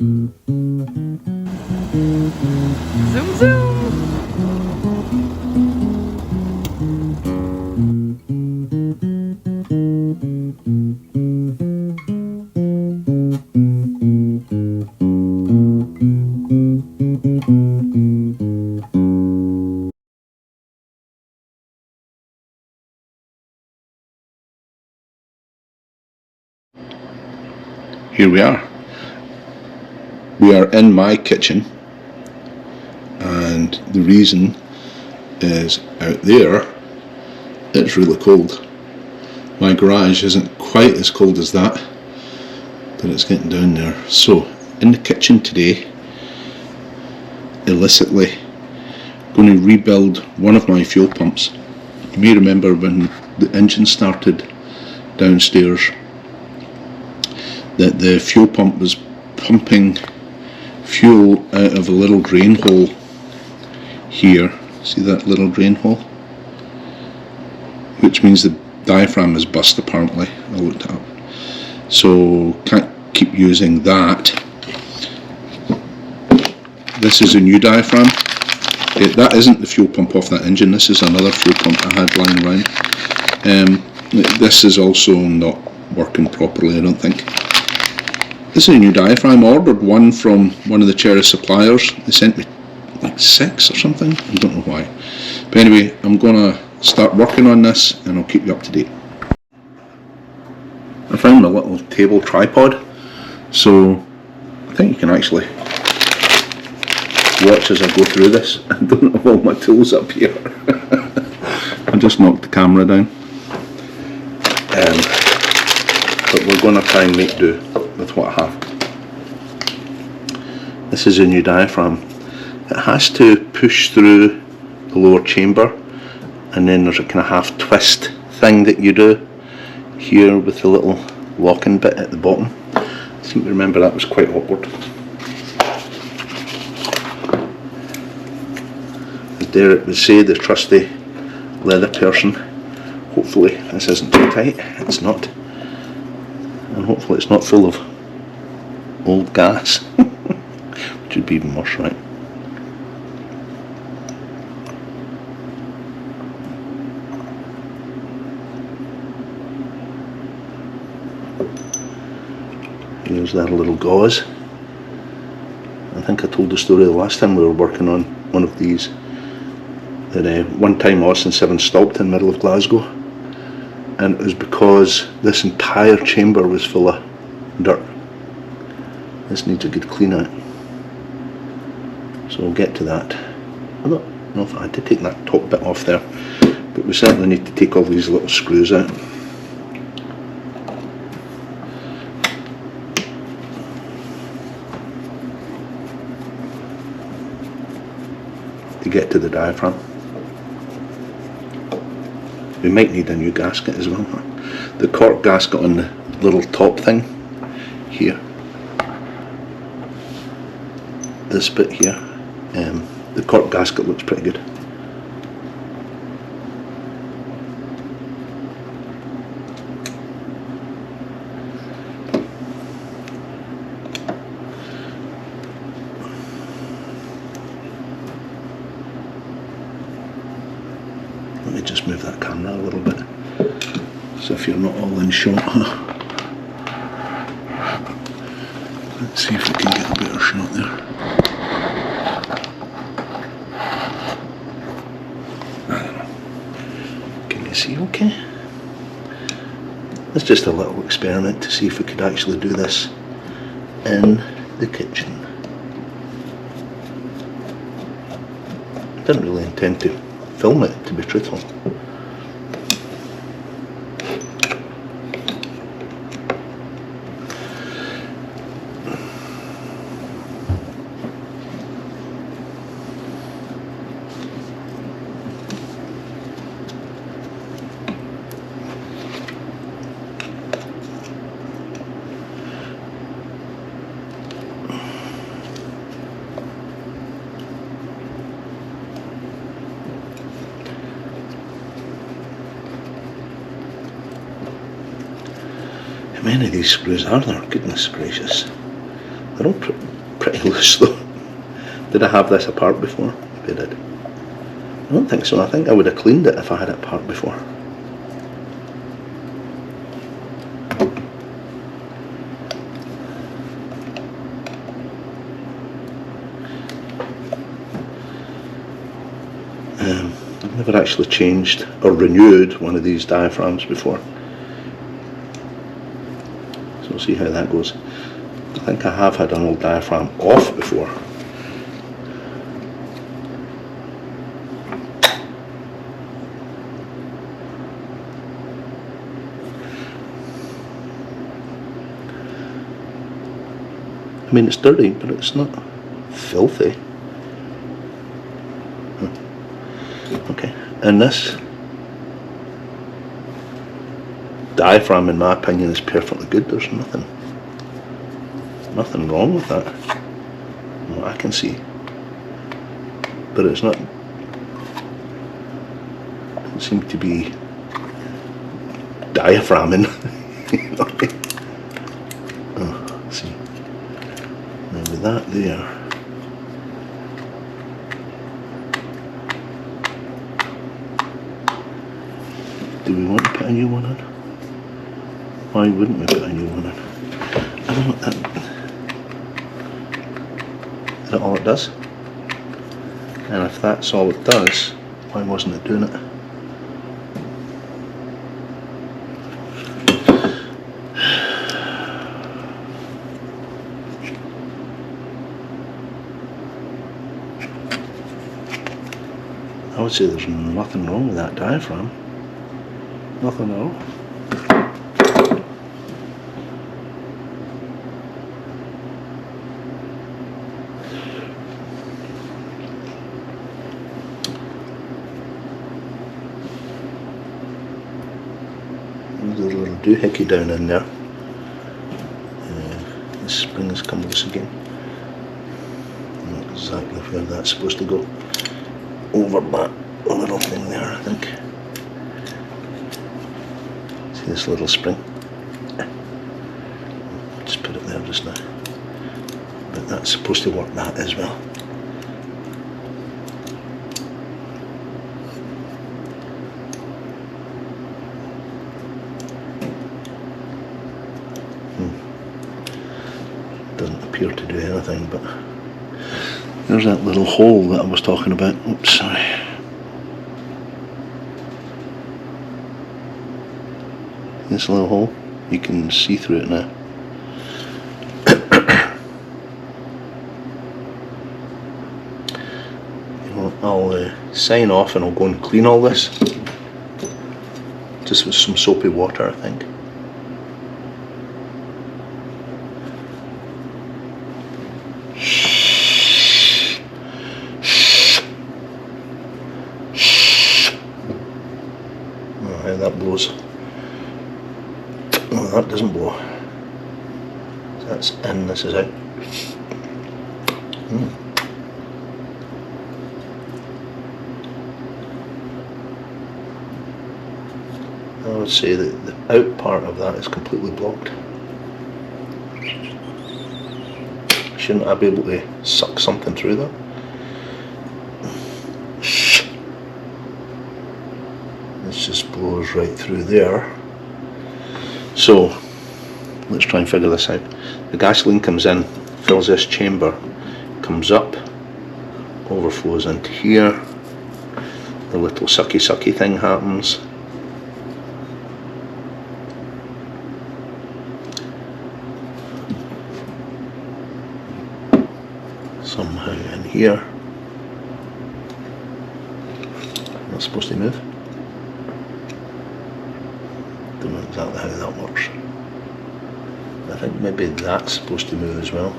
Zoom zoom! Here we are. We are in my kitchen, and the reason is out there it's really cold. My garage isn't quite as cold as that, but it's getting down there. So in the kitchen today, illicitly going to rebuild one of my fuel pumps. You may remember when the engine started downstairs that the fuel pump was pumping fuel out of a little drain hole here. See that little drain hole? Which means the diaphragm is bust apparently. I looked it up. So can't keep using that. This is a new diaphragm. That isn't the fuel pump off that engine. This is another fuel pump I had lying around. This is also not working properly, I don't think. This is a new diaphragm. I ordered one from one of the Cherry suppliers. They sent me like 6 or something. I don't know why. But anyway, I'm going to start working on this and I'll keep you up to date. I found my little table tripod, so I think you can actually watch as I go through this. I don't have all my tools up here. I just knocked the camera down. But we're going to try and make do with what I have. This is a new diaphragm. It has to push through the lower chamber, and then there's a kind of half twist thing that you do here with the little locking bit at the bottom. I seem to remember that was quite awkward. As Derek would say, the trusty leather person, hopefully this isn't too tight. It's not. And hopefully it's not full of old gas, which would be even worse, right? Here's that little gauze. I think I told the story the last time we were working on one of these, that one time Austin 7 stopped in the middle of Glasgow, and it was because this entire chamber was full of dirt. This needs a good clean out, so we'll get to that. I don't know if I had to take that top bit off there, but we certainly need to take all these little screws out. To get to the diaphragm. We might need a new gasket as well. The cork gasket on the little top thing here, this bit here, the cork gasket looks pretty good. Let me just move that camera a little bit, so if you're not all in shot. Let's see if we can get a better shot there. I don't know. Can you see okay? It's just a little experiment to see if we could actually do this in the kitchen. I didn't really intend to film it, to be truthful. How many of these screws are there? Goodness gracious. They're all pretty loose though. Did I have this apart before? Maybe I did. I don't think so. I think I would have cleaned it if I had it apart before. I've never actually changed or renewed one of these diaphragms before. So we'll see how that goes. I think I have had an old diaphragm off before. I mean, it's dirty, but it's not filthy. Okay, and this diaphragm, in my opinion, is perfectly good. There's nothing wrong with that, from what I can see. But it's not. Doesn't seem to be diaphragming. Oh, let's see. Now with that there. Do we want to put a new one in? Why wouldn't we put a new one in? I don't know, is that all it does? And if that's all it does, why wasn't it doing it? I would say there's nothing wrong with that diaphragm. Nothing at all. There's a little doohickey down in there. The spring has come loose again. Not exactly where that's supposed to go. Over that little thing there, I think. See this little spring? Just put it there just now. But that's supposed to work that as well. Doesn't appear to do anything, but there's that little hole that I was talking about. Oops, sorry. This little hole, you can see through it now. I'll sign off and I'll go and clean all this. Just with some soapy water, I think. Oh, how that blows. No, that doesn't blow. So that's in, this is out. I would say that the out part of that is completely blocked. Shouldn't I be able to suck something through that? This just blows right through there. So let's try and figure this out. The gasoline comes in, fills this chamber, comes up, overflows into here. The little sucky thing happens. Somehow in here. Not supposed to move. Don't know exactly how that works. I think maybe that's supposed to move as well.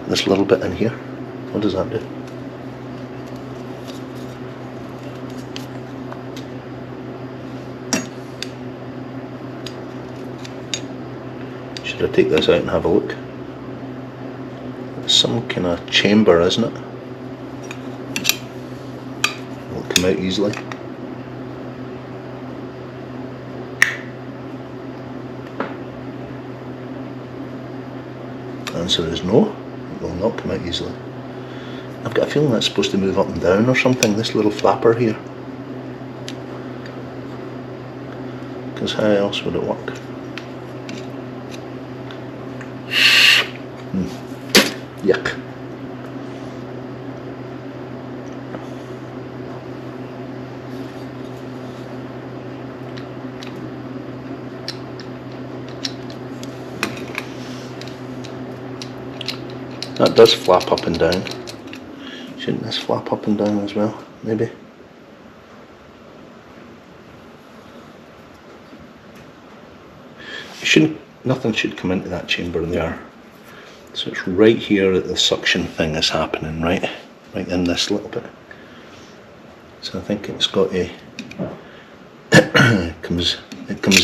This little bit in here, what does that do? Should I take this out and have a look? It's some kind of chamber, isn't it? It'll come out easily. The answer is no, it will not come out easily. I've got a feeling that's supposed to move up and down or something, this little flapper here. Because how else would it work? Yuck. That does flap up and down. Shouldn't this flap up and down as well, maybe? Nothing should come into that chamber there. So it's right here that the suction thing is happening, right in this little bit. So I think it's got a it comes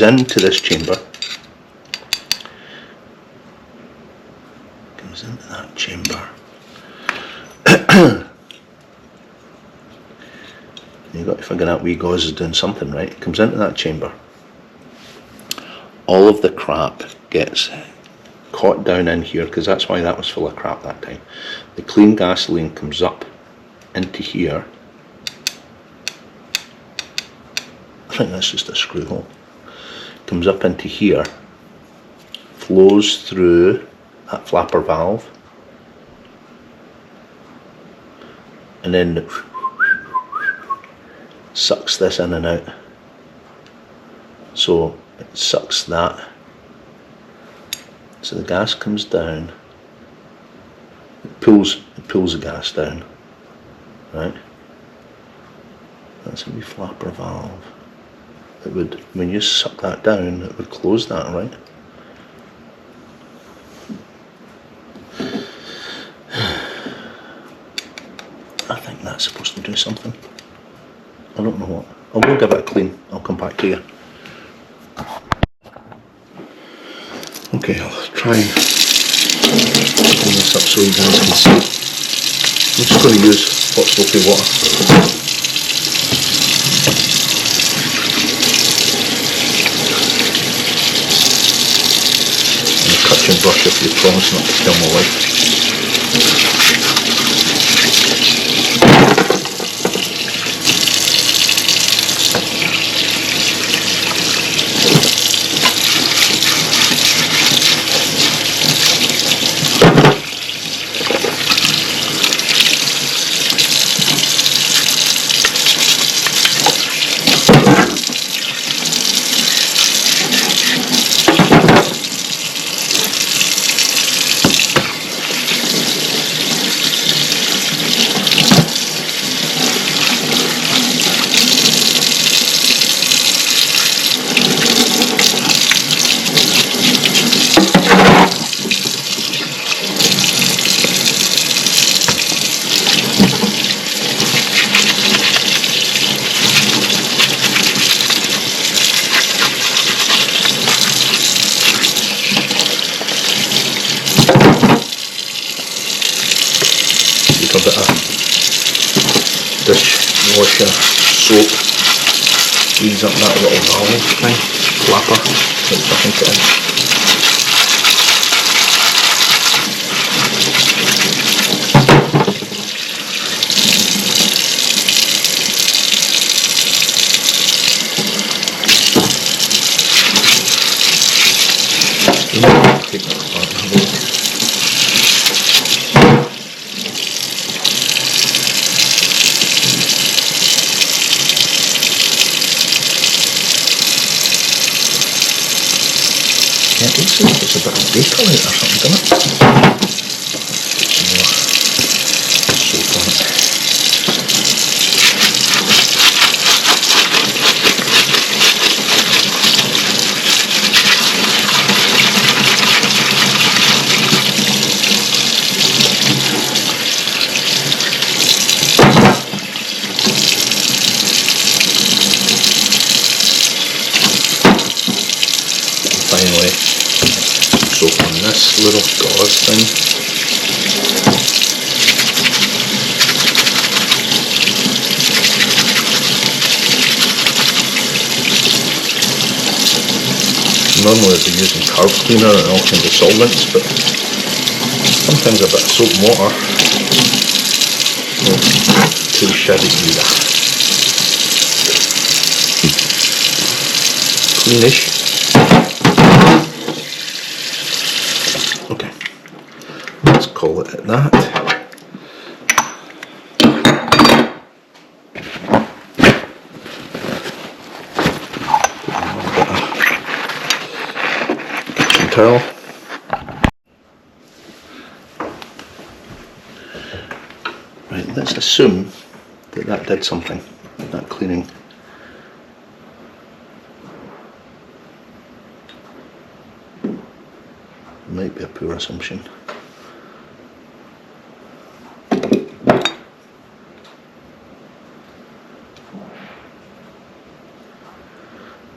into this chamber. Comes into that chamber. You've got to figure out wee gauze is doing something, right? It comes into that chamber. All of the crap gets caught down in here, because that's why that was full of crap that time. The clean gasoline comes up into here. I think that's just a screw hole. Comes up into here, flows through that flapper valve, and then sucks this in and out. So it sucks that. So the gas comes down. It pulls the gas down. Right? That's a wee flapper valve. It would, when you suck that down, it would close that, right? I think that's supposed to do something. I don't know what. I'll go give it a clean. I'll come back to you. Okay, I'll try and open this up so you guys can see. I'm just going to use hot soapy water. And a cutting brush if you promise not to kill my wife. A bit of dishwasher soap, ease up that little valve thing, flapper, which I think it is. Take that apart and have a look. Yeah, it looks like there's a bit of bakelite or something, doesn't it? Some more soap on it. Finally, soap on this little gauze thing. Normally I'd be using carb cleaner and all kinds of solvents, but Sometimes a bit of soap and water. Not too shabby either. Cleanish. Okay, let's call it at that. Towel. Right, let's assume that that did something, that cleaning. Might be a poor assumption.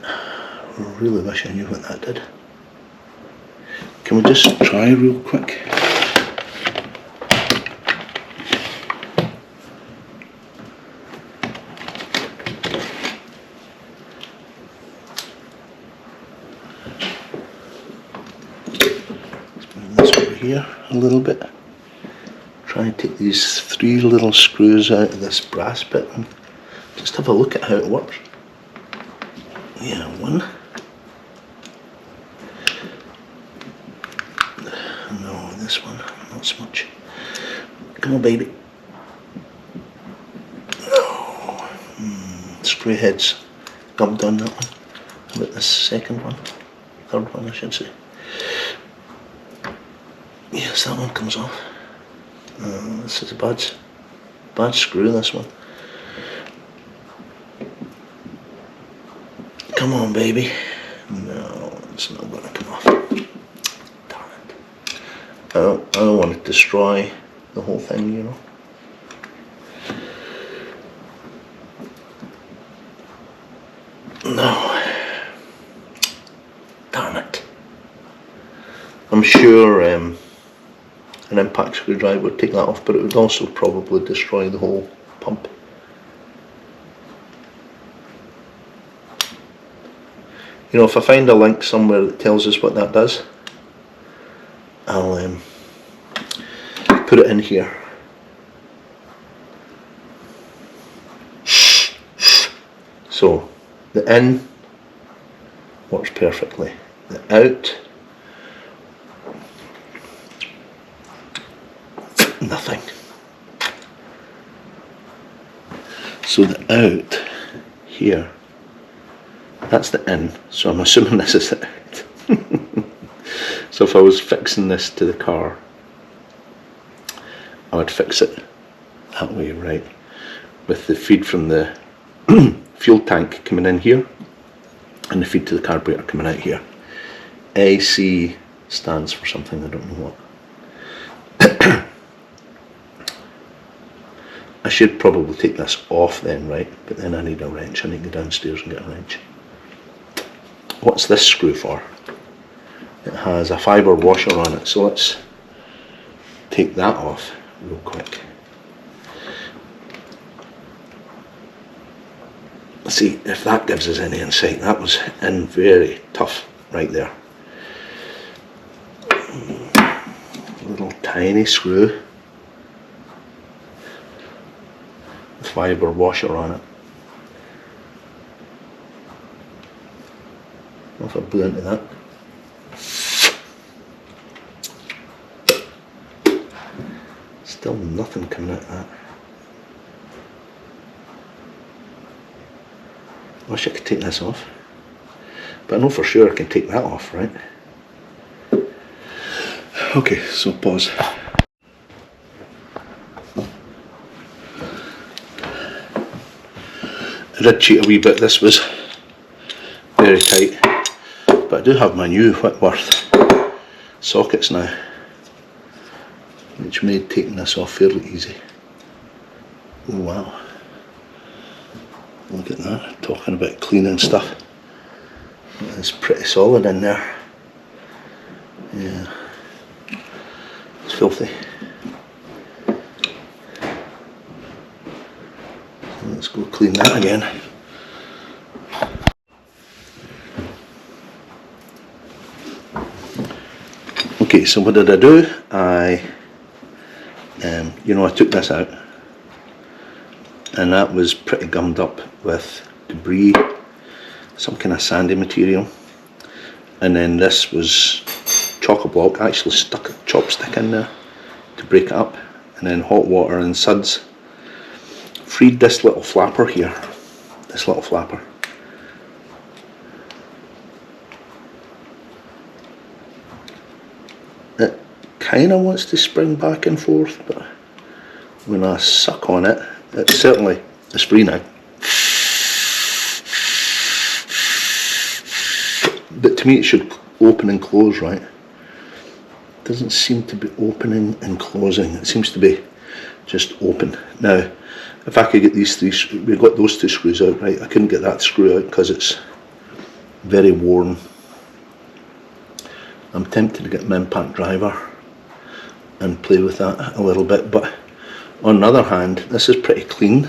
I really wish I knew what that did. Can we just try real quick? Let's bring this over here a little bit. Try and take these 3 little screws out of this brass bit and just have a look at how it works. Yeah, 1. No, this one, not so much. Come on, baby. No. Screw heads gubbed on that one. How about this second one? Third one, I should say. Yes, that one comes off. This is a bad screw, this one. Come on, baby. No, it's not going to come off. Darn it. I don't want to destroy the whole thing, you know. No. Darn it. I'm sure an impact screwdriver would take that off, but it would also probably destroy the whole pump. You know, if I find a link somewhere that tells us what that does, I'll put it in here. So, the in works perfectly. The out, nothing. So the out here, that's the in, so I'm assuming this is the out. So if I was fixing this to the car, I would fix it that way, right? With the feed from the fuel tank coming in here and the feed to the carburetor coming out here. AC stands for something, I don't know what. I should probably take this off then, right? But then I need a wrench. I need to go downstairs and get a wrench. What's this screw for? It has a fibre washer on it, so let's take that off real quick. Let's see if that gives us any insight. That was in very tough right there. Little tiny screw. Fibre washer on it. What if I blew into that? Still nothing coming out of that. I wish I could take this off, but I know for sure I can take that off, right? Okay, so pause. I did cheat a wee bit. This was very tight, but I do have my new Whitworth sockets now, which made taking this off fairly easy. Oh wow, look at that, talking about cleaning stuff. It's pretty solid in there. Yeah, it's filthy. Let's go clean that again. Okay, so what did I do? I took this out, and that was pretty gummed up with debris, some kind of sandy material, and then this was chock-a-block. I actually stuck a chopstick in there to break it up, and then hot water and suds freed this little flapper here, this little flapper. It kind of wants to spring back and forth, but when I suck on it, it certainly is free now. But to me it should open and close, right? It doesn't seem to be opening and closing, it seems to be just open. Now, if I could get these three, we've got those two screws out, right? I couldn't get that screw out because it's very worn. I'm tempted to get my impact driver and play with that a little bit, but on the other hand, this is pretty clean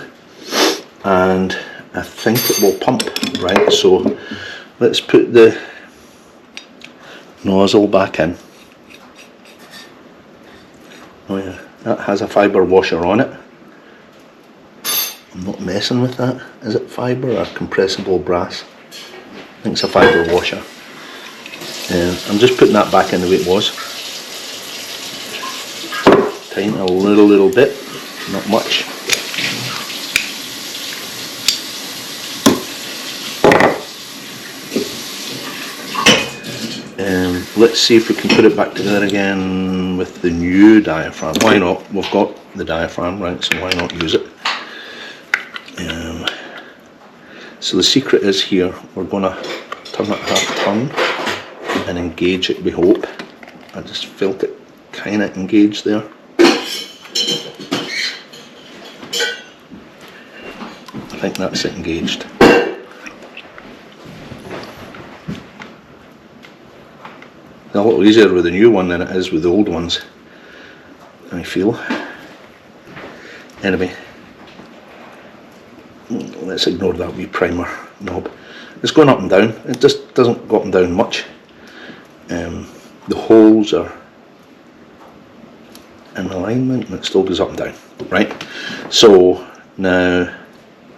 and I think it will pump, right? So let's put the nozzle back in. Oh yeah, that has a fibre washer on it. I'm not messing with that. Is it fibre or compressible brass? I think it's a fibre washer. I'm just putting that back in the way it was. Tighten a little bit, not much. Let's see if we can put it back together again with the new diaphragm. Why not? We've got the diaphragm, right, so why not use it? So the secret is here, we're going to turn it half turn and engage it, we hope. I just felt it kind of engaged there. I think that's it engaged. It's a little easier with the new one than it is with the old ones, I feel. Anyway, let's ignore that wee primer knob. It's going up and down. It just doesn't go up and down much. The holes are in alignment and it still goes up and down, right? So now,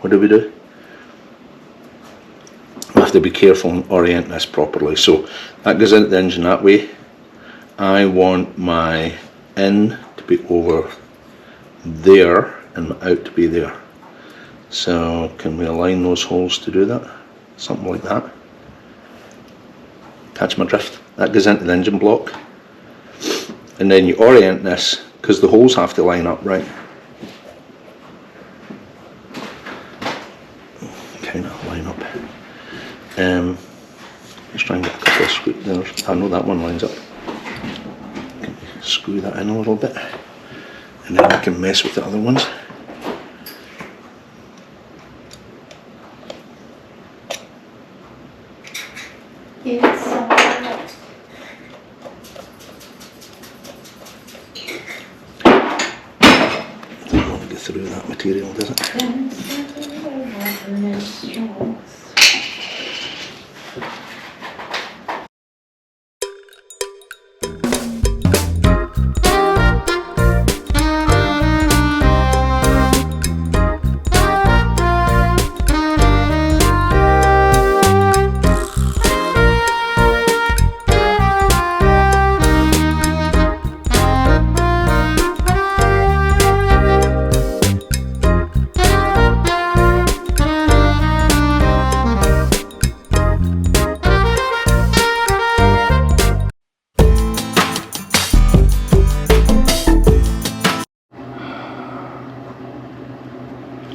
what do? I have to be careful and orient this properly. So that goes into the engine that way. I want my in to be over there and my out to be there. So can we align those holes to do that? Something like that. Catch my drift? That goes into the engine block. And then you orient this, because the holes have to line up, right? Kind of line up. Let's try and get a couple of screws there. I know that one lines up. Screw that in a little bit. And then I can mess with the other ones. Doesn't want to go through that material, does it?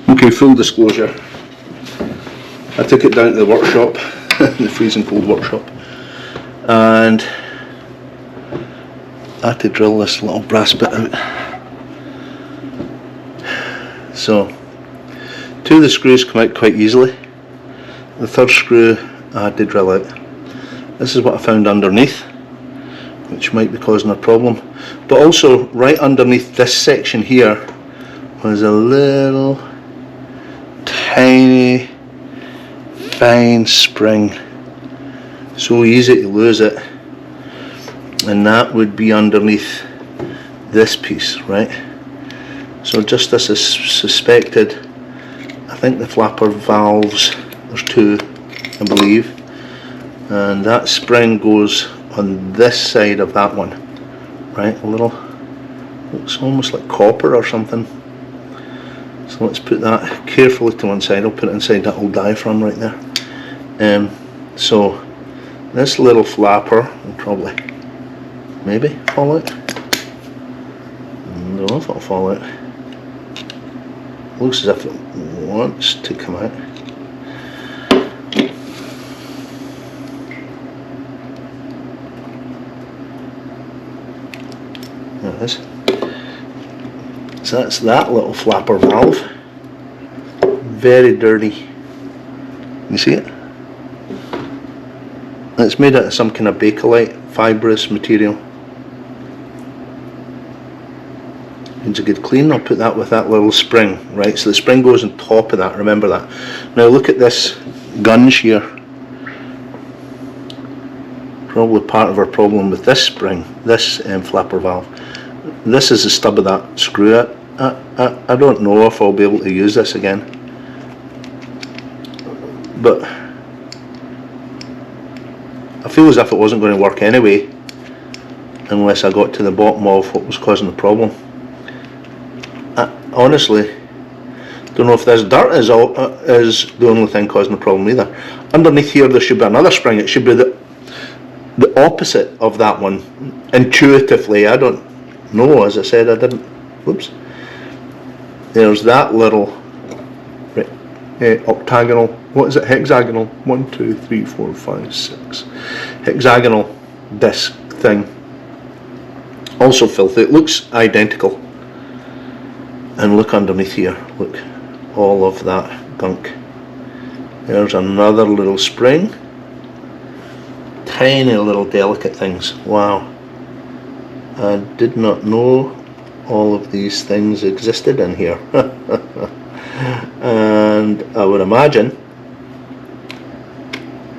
Okay, full disclosure, I took it down to the workshop, the freezing cold workshop, and I had to drill this little brass bit out. So, two of the screws come out quite easily. The third screw I had to drill out. This is what I found underneath, which might be causing a problem. But also, right underneath this section here was a little tiny fine spring, so easy to lose it. and that would be underneath this piece, right? So just as I suspected, I think the flapper valves, there's two, I believe, and that spring goes on this side of that one, right? A little, looks almost like copper or something. So let's put that carefully to one side. I'll put it inside that old diaphragm right there. So this little flapper will probably, maybe fall out. I don't know if it'll fall out. Looks as if it wants to come out. There it is. So that's that little flapper valve. Very dirty. You see it? It's made out of some kind of bakelite, fibrous material. Needs a good clean. I'll put that with that little spring, right? So the spring goes on top of that, remember that. Now look at this gunge here. Probably part of our problem with this spring, this flapper valve. This is the stub of that screw. I don't know if I'll be able to use this again. But I feel as if it wasn't going to work anyway, unless I got to the bottom of what was causing the problem. I honestly don't know if this dirt is the only thing causing the problem either. Underneath here there should be another spring. It should be the opposite of that one. Intuitively, I don't know. As I said, I didn't. Whoops. There's that little octagonal. What is it? Hexagonal. 1, 2, 3, 4, 5, 6. Hexagonal disc thing. Also filthy. It looks identical. And look underneath here. Look, all of that gunk. There's another little spring. Tiny little delicate things. Wow. I did not know all of these things existed in here. And I would imagine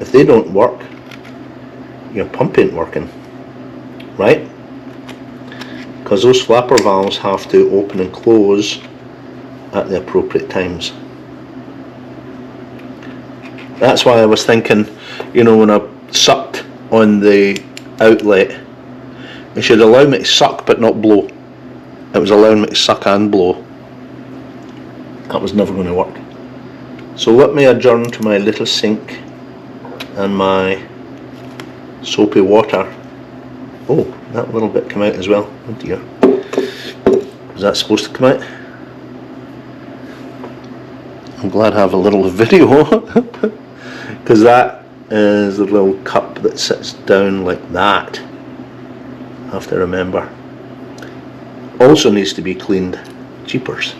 if they don't work, your pump ain't working, right? Because those flapper valves have to open and close at the appropriate times. That's why I was thinking, you know, when I sucked on the outlet, it should allow me to suck but not blow. It was allowing me to suck and blow. That was never going to work. So let me adjourn to my little sink and my soapy water. Oh, that little bit came out as well. Oh dear. Was that supposed to come out? I'm glad I have a little video, because that is the little cup that sits down like that. I have to remember. Also needs to be cleaned. Jeepers.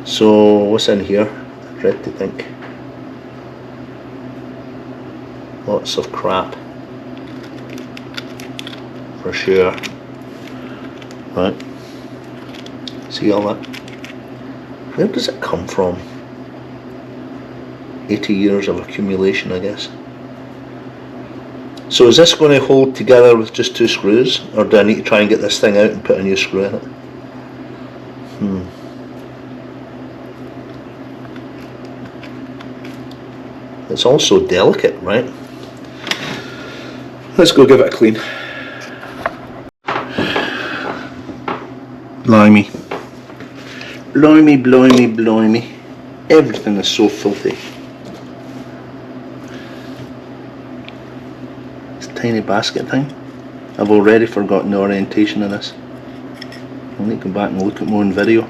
So what's in here? I dread to think. Lots of crap. For sure. Right. See all that? Where does it come from? 80 years of accumulation, I guess. So is this going to hold together with just 2 screws, or do I need to try and get this thing out and put a new screw in it? It's also delicate, right? Let's go give it a clean. Blimey. Blimey, blimey, blimey. Everything is so filthy. This tiny basket thing. I've already forgotten the orientation of this. I'll need to go back and look at more in video.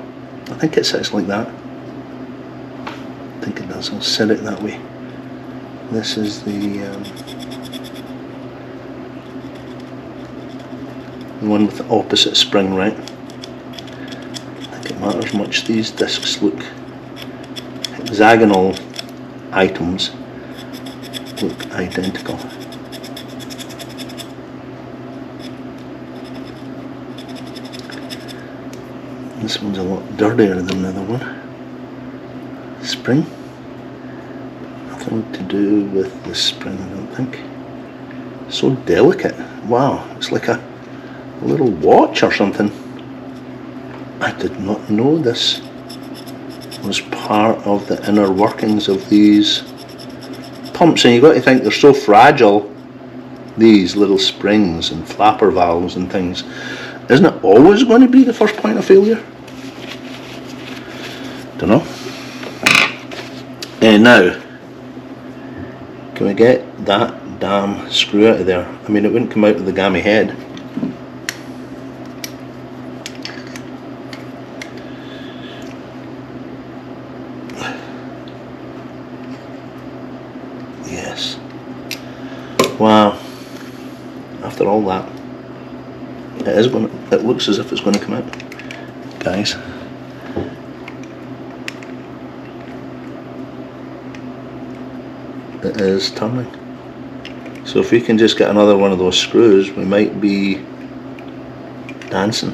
I think it sits like that. I think it does. I'll set it that way. This is the one with the opposite spring, right? I think it matters much. These discs look hexagonal items look identical. This one's a lot dirtier than the other one. Spring. Nothing to do with the spring, I don't think. So delicate. Wow, it's like a little watch or something. I did not know this was part of the inner workings of these pumps, and you've got to think they're so fragile, these little springs and flapper valves and things. Isn't it always going to be the first point of failure? Don't know. And now, can we get that damn screw out of there? I mean, it wouldn't come out of the gammy head. Yes. Wow. After all that, it looks as if it's going to come out, guys. It is turning. So if we can just get another one of those screws, we might be dancing.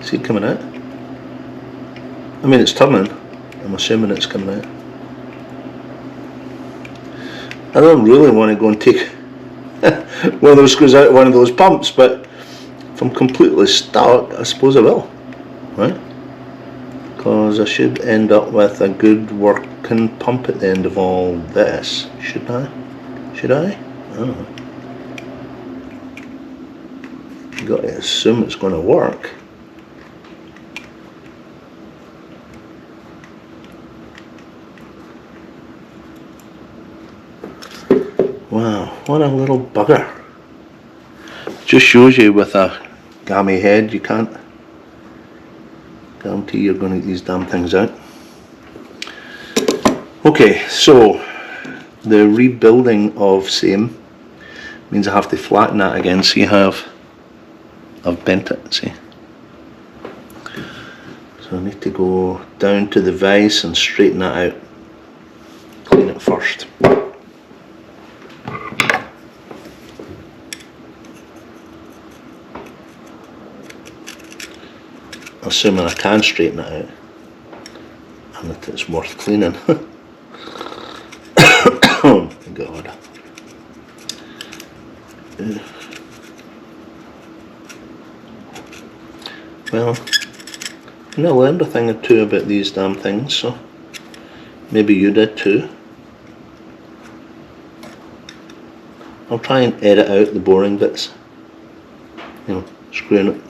See it coming out? I mean, it's turning. I'm assuming it's coming out. I don't really want to go and take one of those screws out of one of those pumps, but if I'm completely stuck, I suppose I will, right? Because I should end up with a good working pump at the end of all this, shouldn't I? Should I? I don't know. You've got to assume it's going to work. Wow, what a little bugger. Just shows you with a gammy head you can't guarantee you're going to get these damn things out. Okay, so the rebuilding of same means I have to flatten that again. See how I've bent it, see? So I need to go down to the vise and straighten that out. Clean it first. Assuming I can straighten it out and that it's worth cleaning. Oh my god. Well, I learned a thing or two about these damn things, so maybe you did too. I'll try and edit out the boring bits. You know, screwing it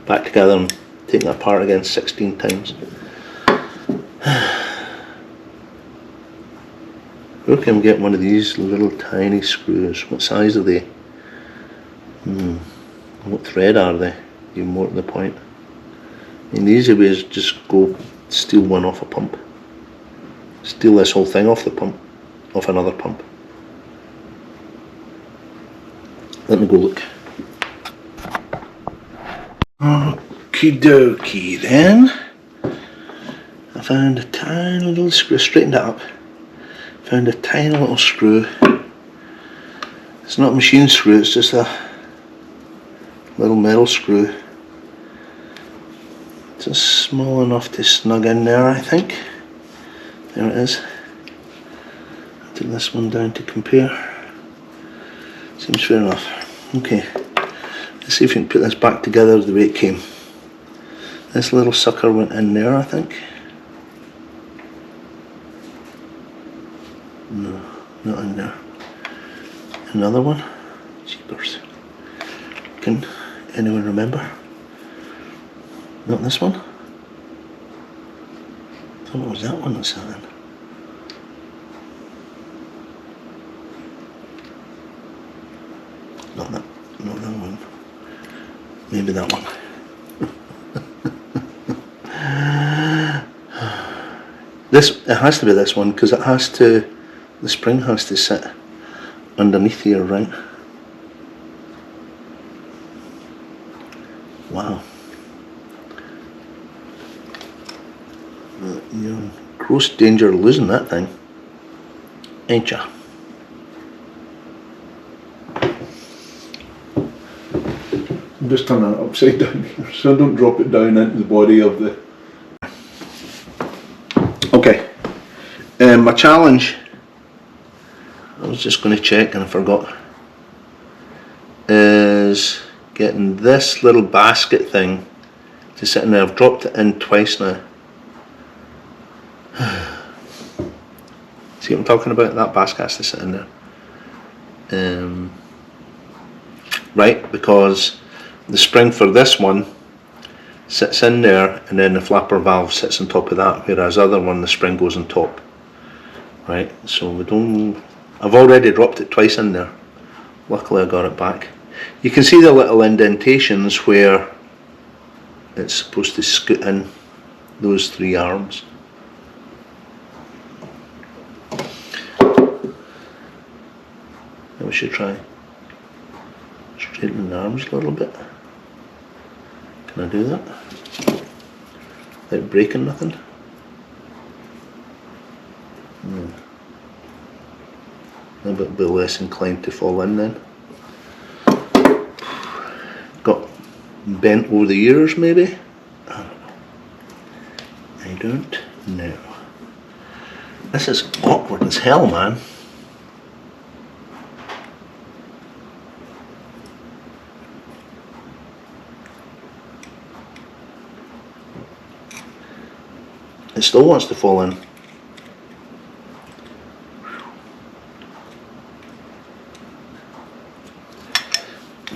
back together and taking it apart again 16 times. Where can we get one of these little tiny screws? What size are they? What thread are they? Even more to the point. I mean, the easy way is just go steal one off a pump. Steal this whole thing off the pump, off another pump. Let me go look. Okie dokie then. I found a tiny little screw, straightened it up. Found a tiny little screw. It's not a machine screw, it's just a little metal screw. It's just small enough to snug in there, I think. There it is. I took this one down to compare. Seems fair enough. Okay, let's see if we can put this back together the way it came. This little sucker went in there, I think. No, not in there. Another one. Jeepers. Can anyone remember? Not this one? I thought it was that one that sat in. Not that one. Maybe that one. It has to be this one because the spring has to sit underneath here, right? Wow. You're in gross danger of losing that thing, ain't ya? I'm just turning it upside down here so I don't drop it down into the body of the... Okay. My challenge, I was just going to check and I forgot, is getting this little basket thing to sit in there. I've dropped it in twice now. See what I'm talking about? That basket has to sit in there. Right, because the spring for this one sits in there and then the flapper valve sits on top of that, whereas the other one the spring goes on top. Right, so I've already dropped it twice in there. Luckily I got it back. You can see the little indentations where it's supposed to scoot in those 3 arms. Now we should try straightening the arms a little bit. Can I do that without breaking nothing? A bit less inclined to fall in then. Got bent over the ears maybe? I don't know. This is awkward as hell, man. It still wants to fall in.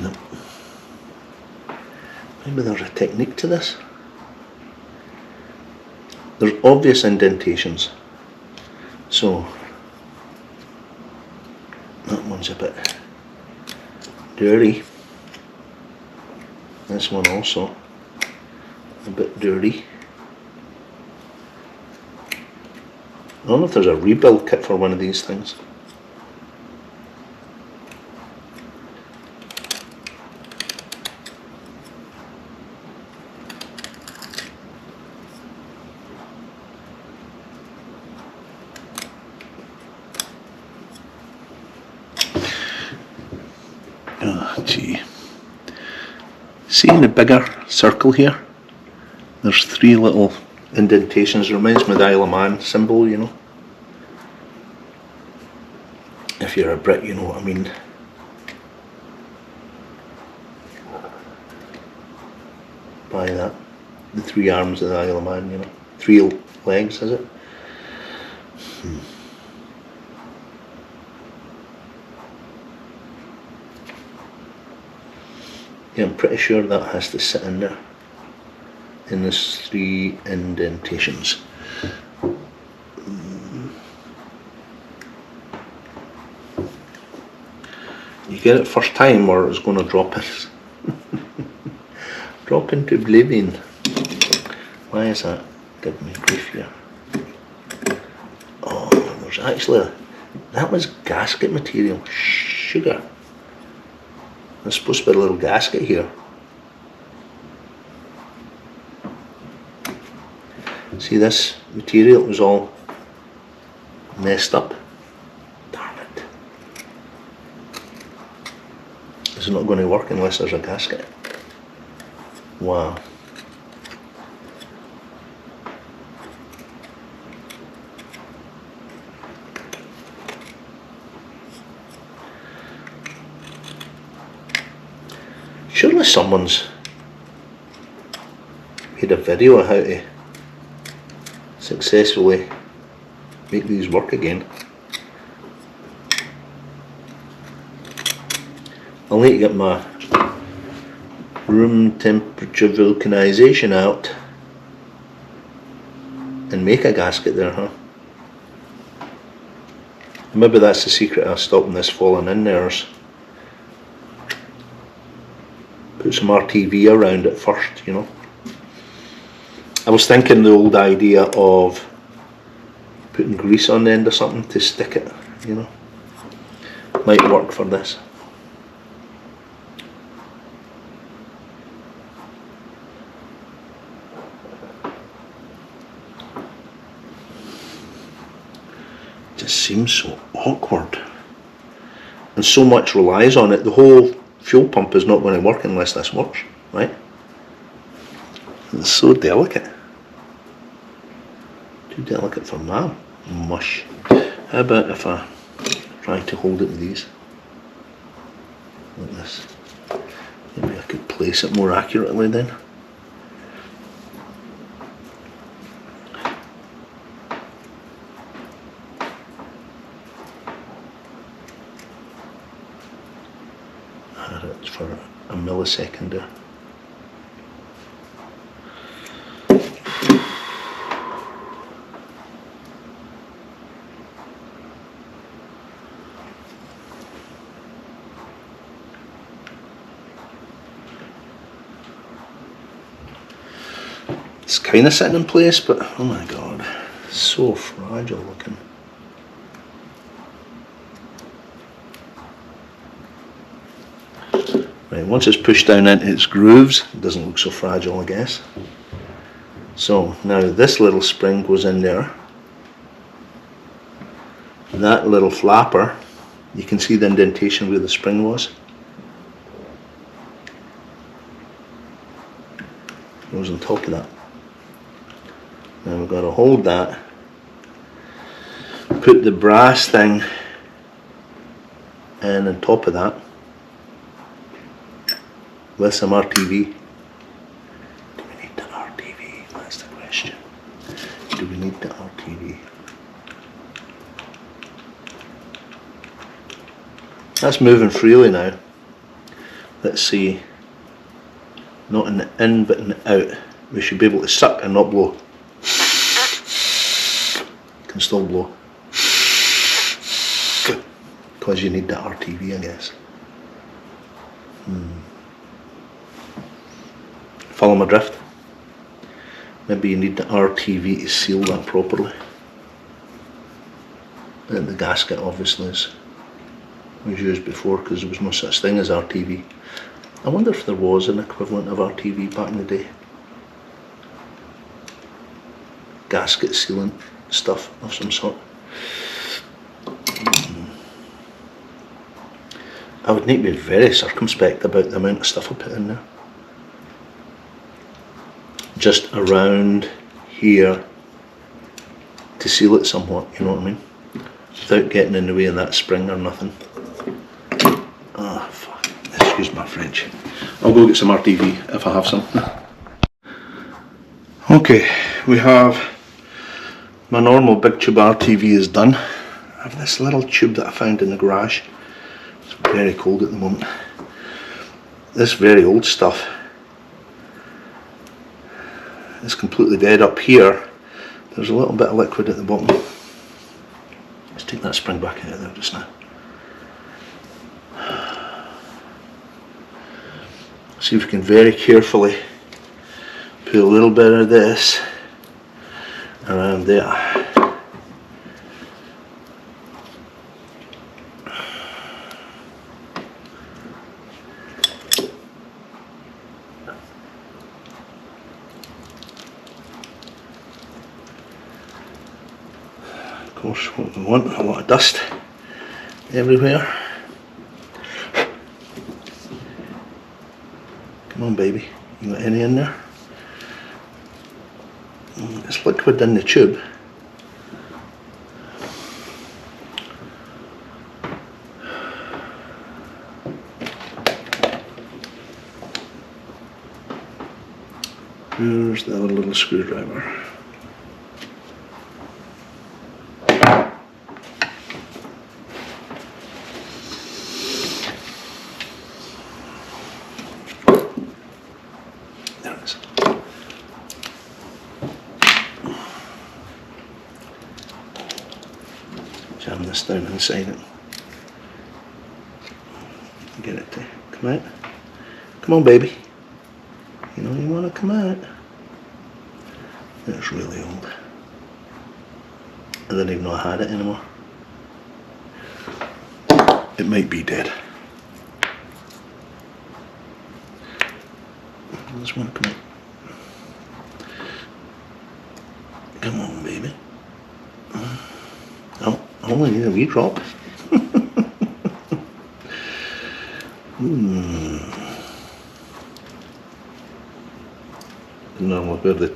No. Maybe there's a technique to this. There's obvious indentations. So that one's a bit dirty. This one also a bit dirty. I don't know if there's a rebuild kit for one of these things. Oh gee. See in the bigger circle here? There's 3 little indentations. It reminds me of the Isle of Man symbol, you know. If you're a Brit, you know what I mean. By that, the 3 arms of the Isle of Man, you know. 3 legs, is it? Yeah, I'm pretty sure that has to sit in there. In these 3 indentations. You get it first time or it's going to drop it. Drop into oblivion. Why is that? Give me grief here. Oh, there's actually that was gasket material. Sugar. There's supposed to be a little gasket here. See, this material was all messed up. Darn it. It's not going to work unless there's a gasket. Wow. Surely someone's made a video of how to successfully make these work again. I'll need to get my room temperature vulcanization out and make a gasket there, huh? Maybe that's the secret of stopping this falling in there. Put some RTV around it first, you know. I was thinking the old idea of putting grease on the end or something to stick it, you know. Might work for this. Just seems so awkward. And so much relies on it. The whole fuel pump is not going to work unless this works, right? It's so delicate. Too delicate for man. mush. How about if I try to hold it with these? Like this. Maybe I could place it more accurately then. Had it for a millisecond there. It's kind of sitting in place, but oh my god, so fragile looking. Right, once it's pushed down into its grooves, it doesn't look so fragile, I guess. So now this little spring goes in there. That little flapper, you can see the indentation where the spring was. Goes on top of that. Now we've got to hold that, put the brass thing in on top of that with some RTV. Do we need the RTV? That's the question. Do we need the RTV? That's moving freely now. Let's see. Not in the in but in the out. We should be able to suck and not blow. Can still blow. Because you need that RTV, I guess. Follow my drift? Maybe you need the RTV to seal that properly. And the gasket obviously was used before because there was no such thing as RTV. I wonder if there was an equivalent of RTV back in the day. Gasket sealant stuff of some sort. I would need to be very circumspect about the amount of stuff I put in there. Just around here to seal it somewhat, you know what I mean? Without getting in the way of that spring or nothing. Ah, fuck. Excuse my French. I'll go get some RTV if I have some. Okay, we have my normal big tube RTV is done. I have this little tube that I found in the garage. It's very cold at the moment. This very old stuff is completely dead up here. There's a little bit of liquid at the bottom. Let's take that spring back out of there just now. See if we can very carefully put a little bit of this around there. Of course, what we want, a lot of dust everywhere. Come on, baby, you got any in there? It's liquid in the tube. Here's the other little screwdriver. There it is. Jam this down inside it. Get it to come out. Come on, baby. You know you want to come out. It's really old. I didn't even know I had it anymore. It might be dead. I just want to come out. Come on, baby. Oh, I only need a wee drop. Normally where the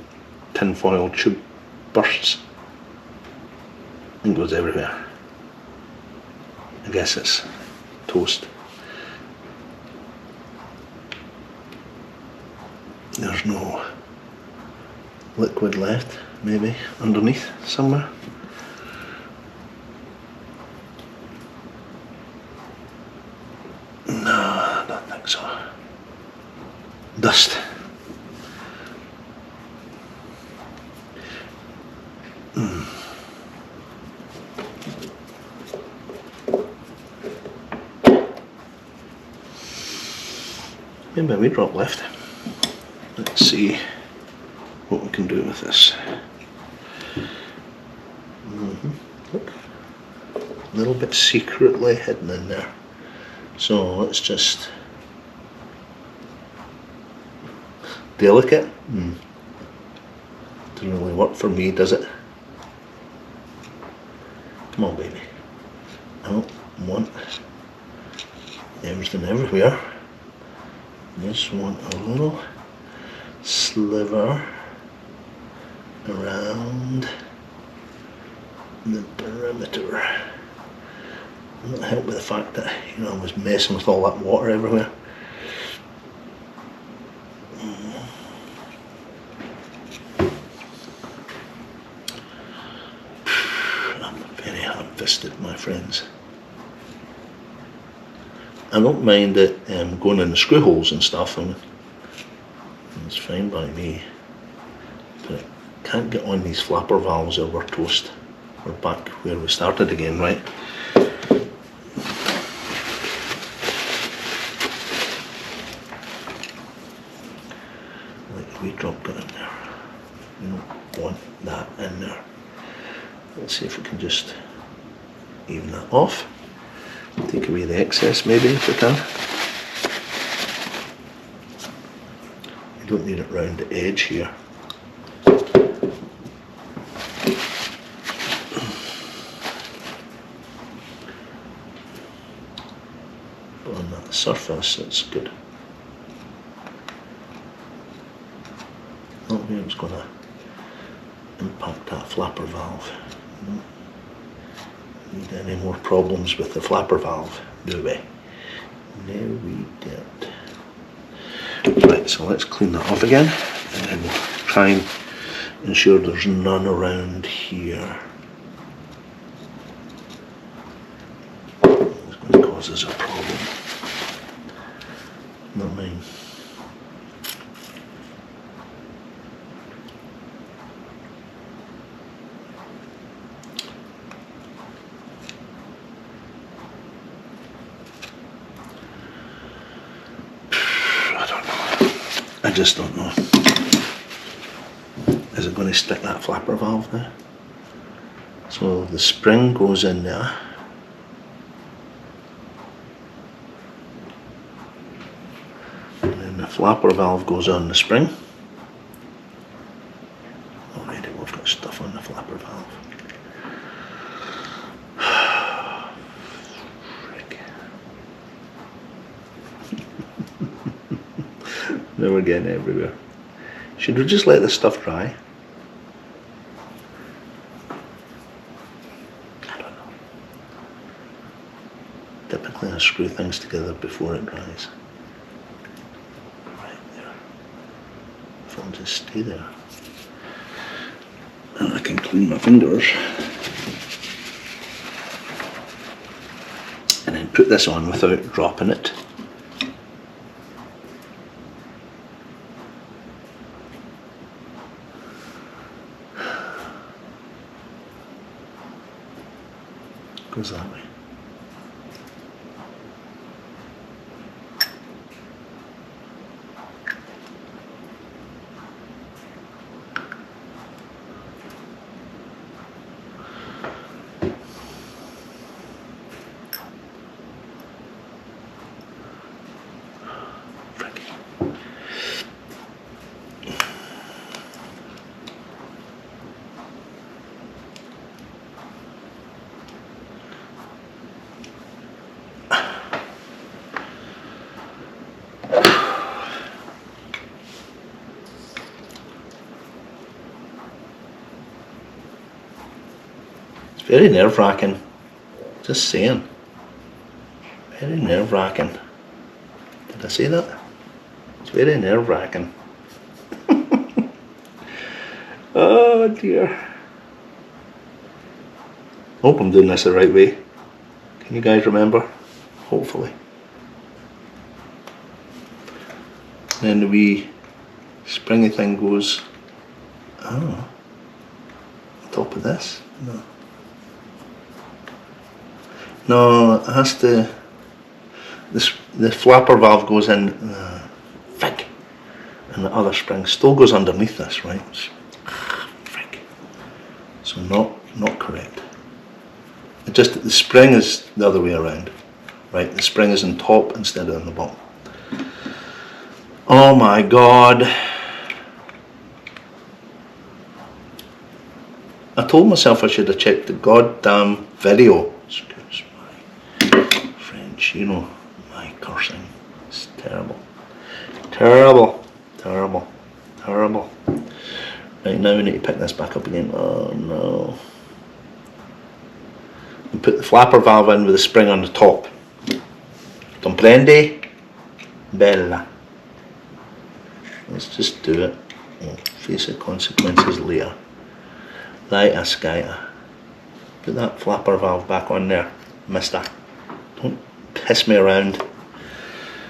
tinfoil tube bursts. and goes everywhere. I guess it's toast. There's no liquid left, maybe underneath somewhere. No, I don't think so. Dust. Maybe a wee drop left. Let's see what we can do with this. Look, a little bit secretly hidden in there. So let's just delicate. Doesn't really work for me, does it? Come on, baby. I don't want everything everywhere. Just want a little sliver around the perimeter. I'm not helped with the fact that, you know, I was messing with all that water everywhere. I'm very ham-fisted, my friends. I don't mind it going in the screw holes and stuff. I mean, it's fine by me. But I can't get on these flapper valves or we're toast. We're back where we started again, right? Like we dropped it in there. We don't want that in there. Let's see if we can just even that off. Take away the excess maybe if we can. You don't need it round the edge here. But on that surface it's good. Not where it's going to impact that flapper valve. Need any more problems with the flapper valve, do we? No, we don't. Right, so let's clean that off again, and then we'll try and ensure there's none around here. It's going to cause us a problem. Not mine. I just don't know. Is it going to stick that flapper valve there? So the spring goes in there. And then the flapper valve goes on the spring. Already we've got stuff on the flapper valve. Now we're getting everywhere. Should we just let this stuff dry? I don't know. Typically I screw things together before it dries. Right there. If I'll just stay there. And I can clean my fingers. And then put this on without dropping it. Goes that way. very nerve-wracking. Just saying. Very nerve-wracking. Did I say that? It's very nerve-wracking. Oh dear. Hope I'm doing this the right way. Can you guys remember? Hopefully. Then the wee springy thing goes, on top of this? No. No, it has to, the flapper valve goes in, fig, and the other spring still goes underneath this, right? Frig. So not correct. It just, the spring is the other way around, right? The spring is on top instead of on the bottom. Oh my God. I told myself I should have checked the goddamn video. Excuse my French, you know, my cursing. It's terrible. Terrible. Terrible. Terrible. Right, now we need to pick this back up again. Oh no. And put the flapper valve in with the spring on the top. Comprende? Bella. Let's just do it. We'll face the consequences later. Right, Ascaya. Put that flapper valve back on there, mister. Don't piss me around.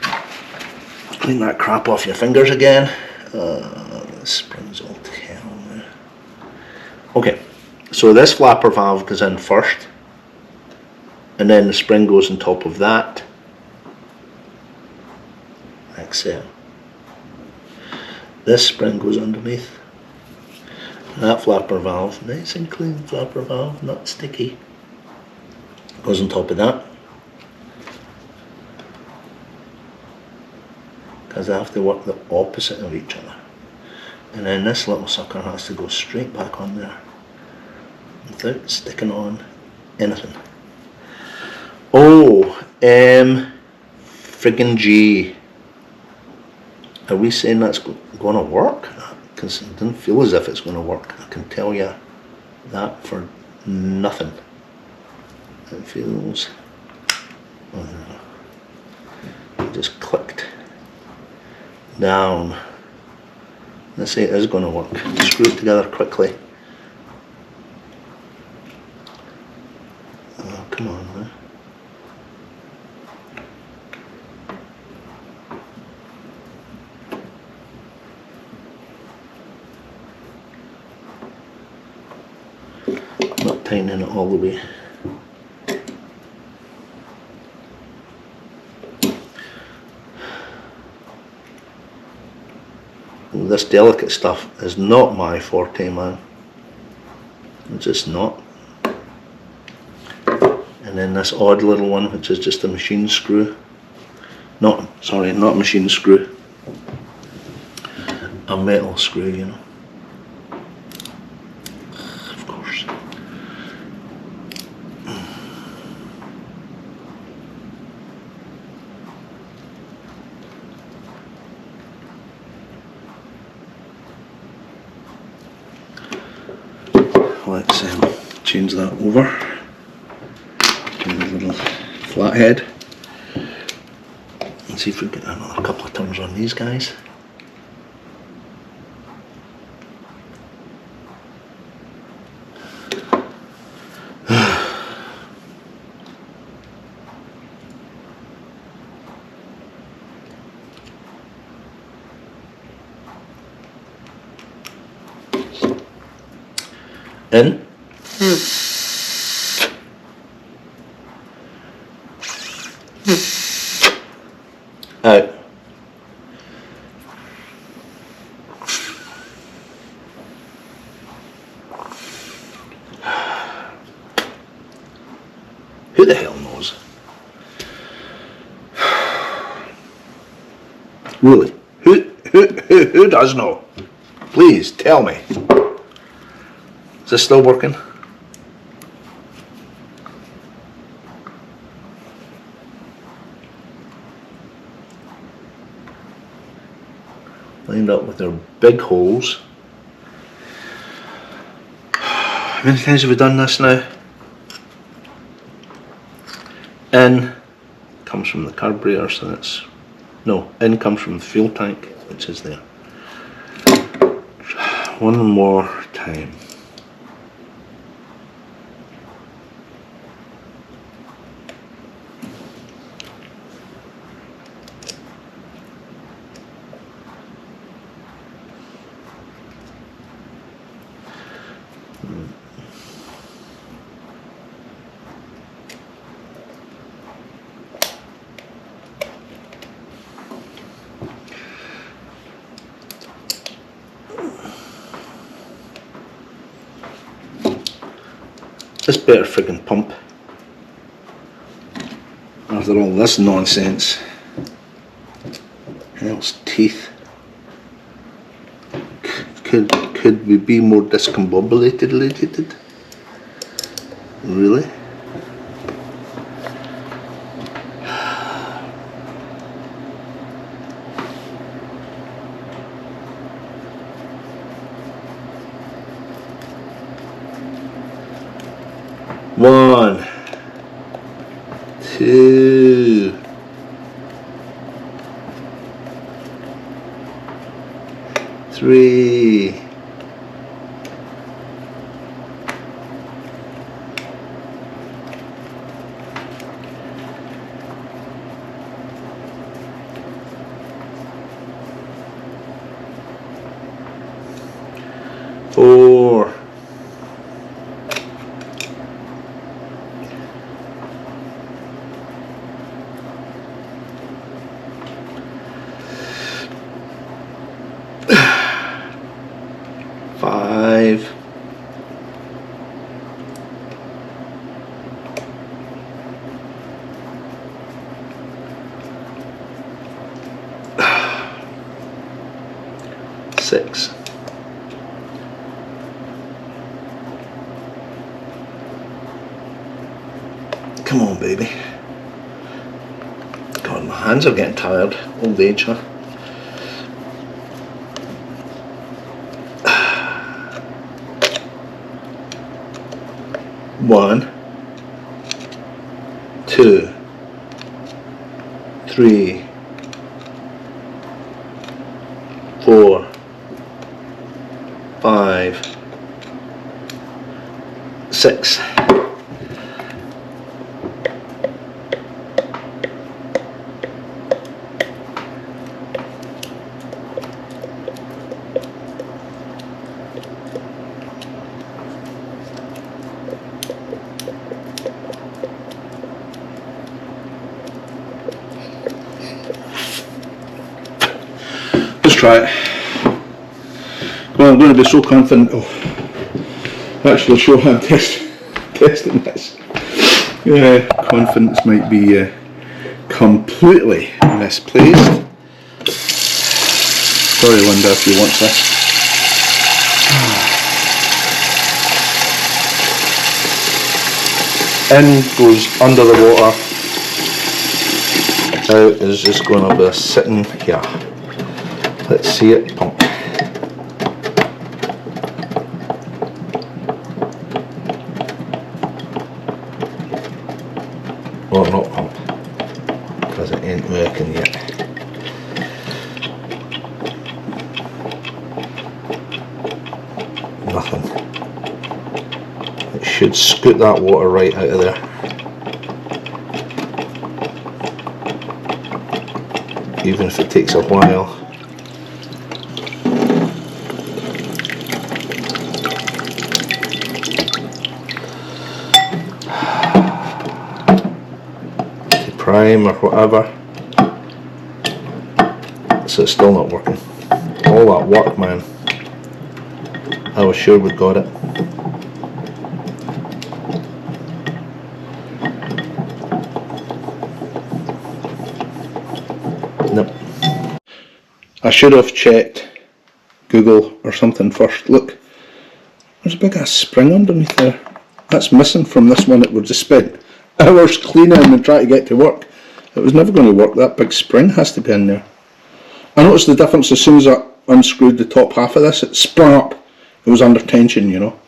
Clean that crap off your fingers again. The spring's all to hell now. Okay, so this flapper valve goes in first, and then the spring goes on top of that. Like so. This spring goes underneath. That flapper valve, nice and clean flapper valve, not sticky, goes on top of that. Because they have to work the opposite of each other. And then this little sucker has to go straight back on there without sticking on anything. Oh, friggin' G. Are we saying that's going to work? Because it doesn't feel as if it's going to work. I can tell you that for nothing. It feels... Oh no. It just clicked down. Let's say it is going to work. Screw it together quickly. Oh, come on, man. Not tightening it all the way. This delicate stuff is not my forte, man. It's just not. And then this odd little one, which is just a machine screw. Not machine screw. A metal screw, you know. Of course. Let's change that over to the little flathead and see if we get another couple of turns on these guys. In. Out. Who the hell knows? Really? Who does know? Please tell me. Is this still working? Lined up with their big holes. How many times have we done this now? comes from the carburetor, so that's, no, in comes from the fuel tank, which is there. One more time. This better friggin' pump. After all this nonsense. Hell's teeth. Could we be more discombobulated? Really? One, two, three, four, five, six, come on, baby. God, my hands are getting tired. Old age, huh? One, two, three, four, five, six. Let's try it. Well, I'm going to be so confident. Oh, actually, show how I'm testing this. Yeah, confidence might be completely misplaced. Sorry, Linda, if you watch this. In goes under the water. Out is just going to be sitting here. Let's see it pump. Well, not pump, because it ain't working yet. Nothing. It should scoot that water right out of there. Even if it takes a while. Prime or whatever, so it's still not working. All that work, man. I was sure we got it. Nope. I should have checked Google or something first. Look, there's a big ass spring underneath there. That's missing from this one. It would just spent hours cleaning and trying to get to work. It was never going to work. That big spring has to be in there. I noticed the difference as soon as I unscrewed the top half of this. It sprung up. It was under tension, you know.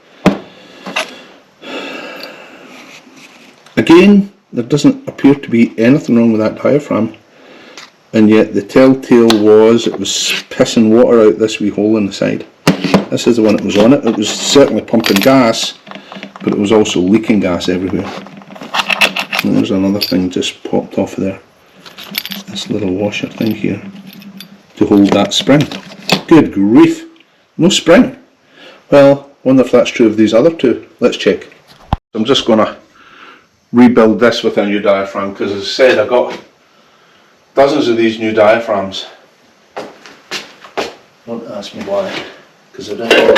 Again, there doesn't appear to be anything wrong with that diaphragm, and yet the telltale was it was pissing water out this wee hole in the side. This is the one that was on it. It was certainly pumping gas, but it was also leaking gas everywhere. And there's another thing just popped off of there. This little washer thing here to hold that spring. Good grief, no spring. Well, wonder if that's true of these other two. Let's check. I'm just going to rebuild this with a new diaphragm, because as I said, I got dozens of these new diaphragms. Don't ask me why, because I don't know.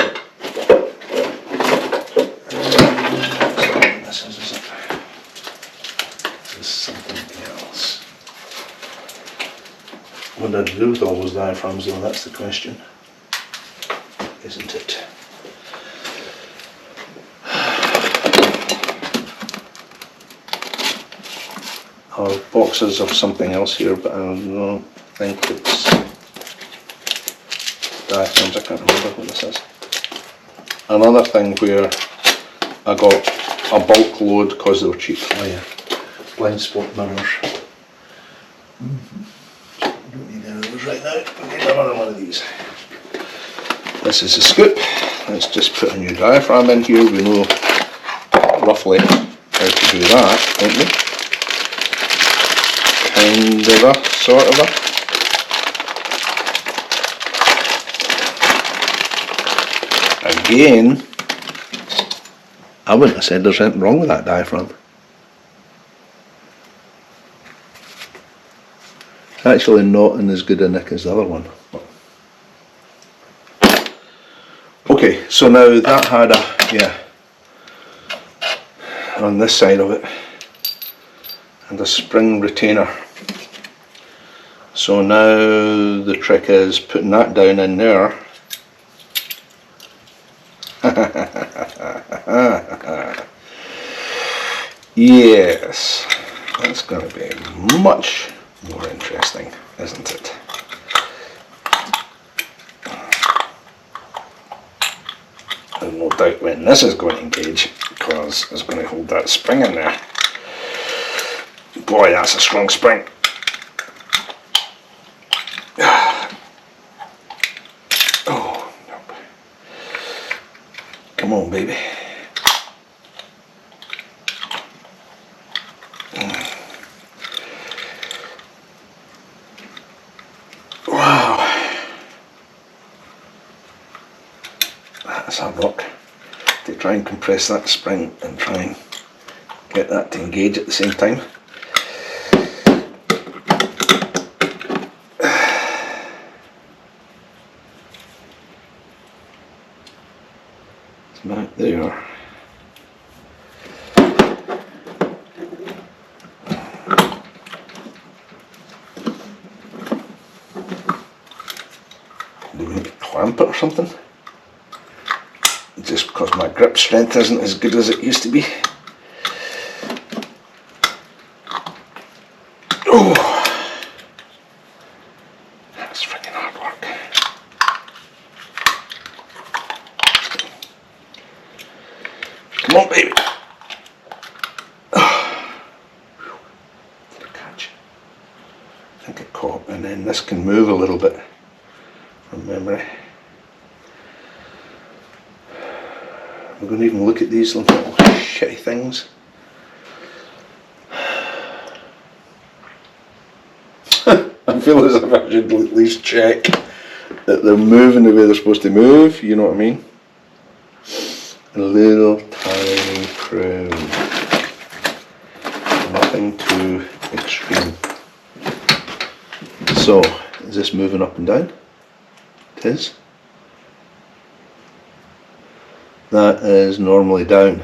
This is it. This is something else. What did I do with all those diaphragms though? That's the question, isn't it? Or boxes of something else here, but I don't think it's diaphragms. I can't remember what this is. Another thing where I got a bulk load because they were cheap. Oh yeah, blind spot mirrors. Don't need any of those right now. We'll get another one of these. This is a scoop. Let's just put a new diaphragm in here. We know roughly how to do that, don't we? Kind of a, sort of a. Again, I wouldn't have said there's anything wrong with that diaphragm. It's actually not in as good a nick as the other one. Okay, so now that had a, yeah, on this side of it, and a spring retainer. So now the trick is putting that down in there. Yes, that's going to be much more interesting, isn't it? And no doubt when this is going to engage, because it's going to hold that spring in there. Boy, that's a strong spring. Oh, nope. Come on, baby. Wow. That's a rock to try and compress that spring and try and get that to engage at the same time. Back there. Do we need to clamp it or something? Just because my grip strength isn't as good as it used to be. Oh, that's freaking hard work. Come on, baby. Oh. Did I catch? I think it caught, and then this can move a little bit from memory. We're going to even look at these little shitty things. I feel as if I should at least check that they're moving the way they're supposed to move, you know what I mean? A little tiny prune. Nothing too extreme. So, is this moving up and down? It is. That is normally down.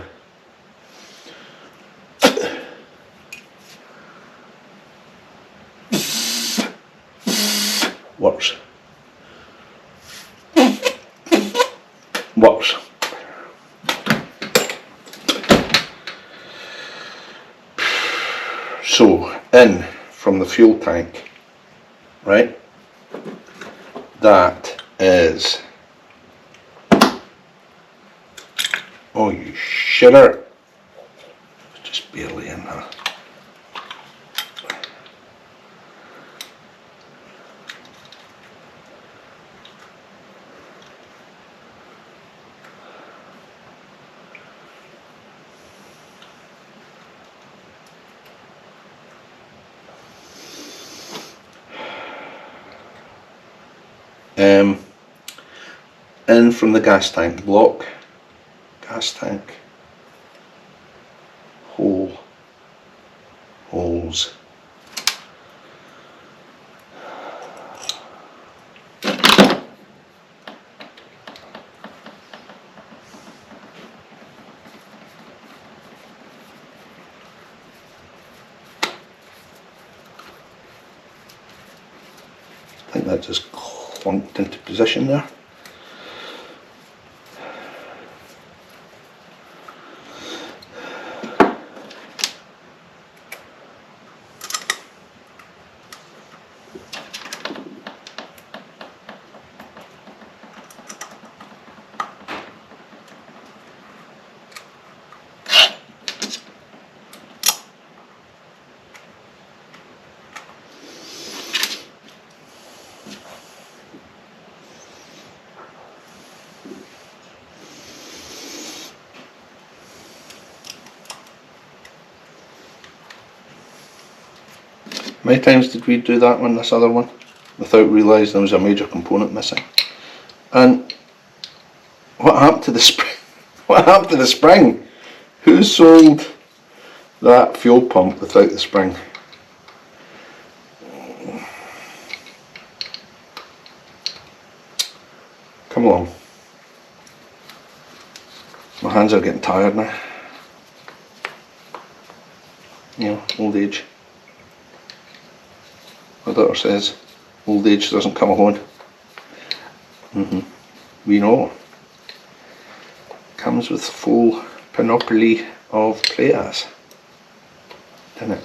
Works. Works. So, in from the fuel tank, right? That is, oh you shitter, just barely in there. In from the gas tank block, gas tank, hole, holes. I think that just clunked into position there. How many times did we do that one, this other one, without realising there was a major component missing? And what happened to the spring? What happened to the spring? Who sold that fuel pump without the spring? Come along. My hands are getting tired now. You know, old age. My daughter says, old age doesn't come alone. We know. Comes with full panoply of players, doesn't it?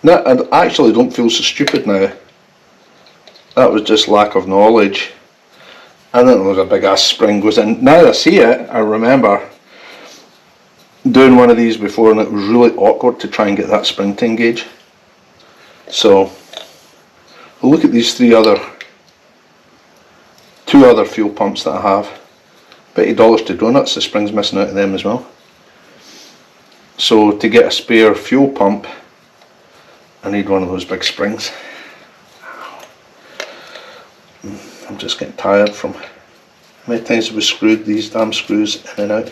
No, I actually don't feel so stupid now. That was just lack of knowledge. I think there was a big ass spring goes in. Now I see it, I remember doing one of these before and it was really awkward to try and get that spring to engage. So look at these two other fuel pumps that I have. $80 to donuts, the spring's missing out of them as well. So to get a spare fuel pump I need one of those big springs. I'm just getting tired from how many times we screwed these damn screws in and out.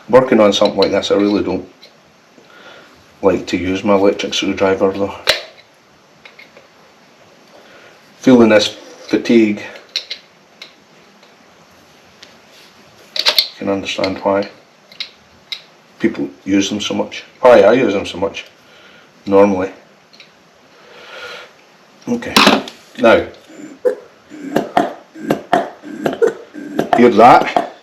Working on something like this, I really don't like to use my electric screwdriver though. Feeling this fatigue, you can understand why people use them so much. Why I use them so much normally. Okay, now hear that?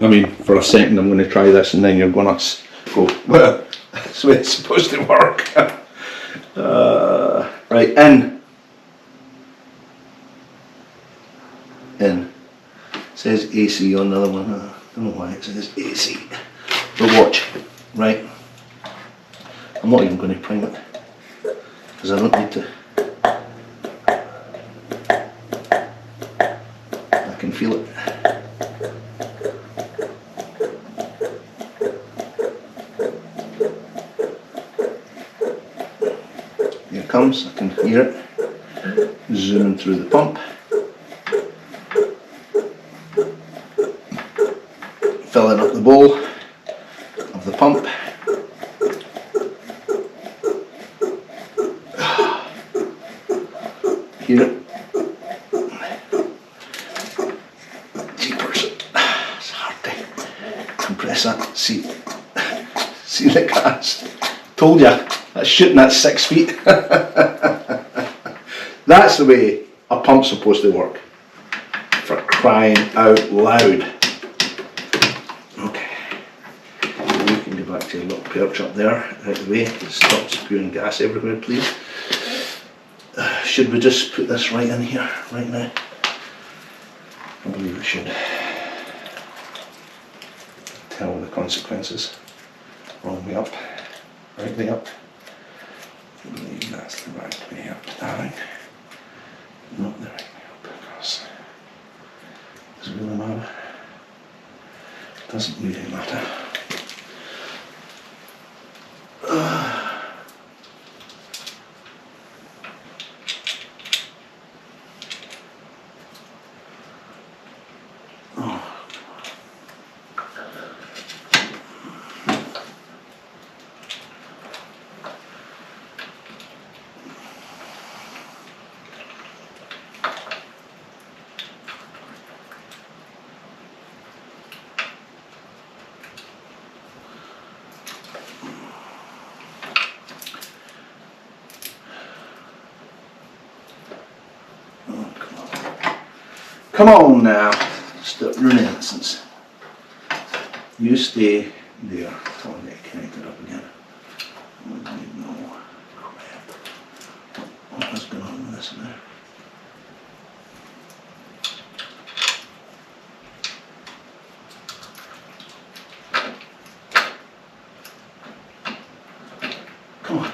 I mean, for a second I'm going to try this and then you're going to go, well, that's the way it's supposed to work. Right, in. It says AC on the other one. I don't know why it says AC. But watch, right? I'm not even going to prime it because I don't need to. I can feel it. Here it comes, I can hear it zooming through the pump. Filling up the bowl of the pump. Hear it? Jeepers. It's hard to compress that. See the gas. Told ya, that's shooting at 6 feet. That's the way a pump's supposed to work. For crying out loud. Back to a little perch up there, out of the way. Stop spewing gas everywhere, please. Should we just put this right in here, right now? I believe we should. Tell the consequences. Wrong way up. right way up. I believe that's the right way up, darling. Not the right way up, because does it really matter? Doesn't really matter. Come on now, stop your nonsense. You stay there till I get connected up again. I don't even know what's going on with this now. Come on.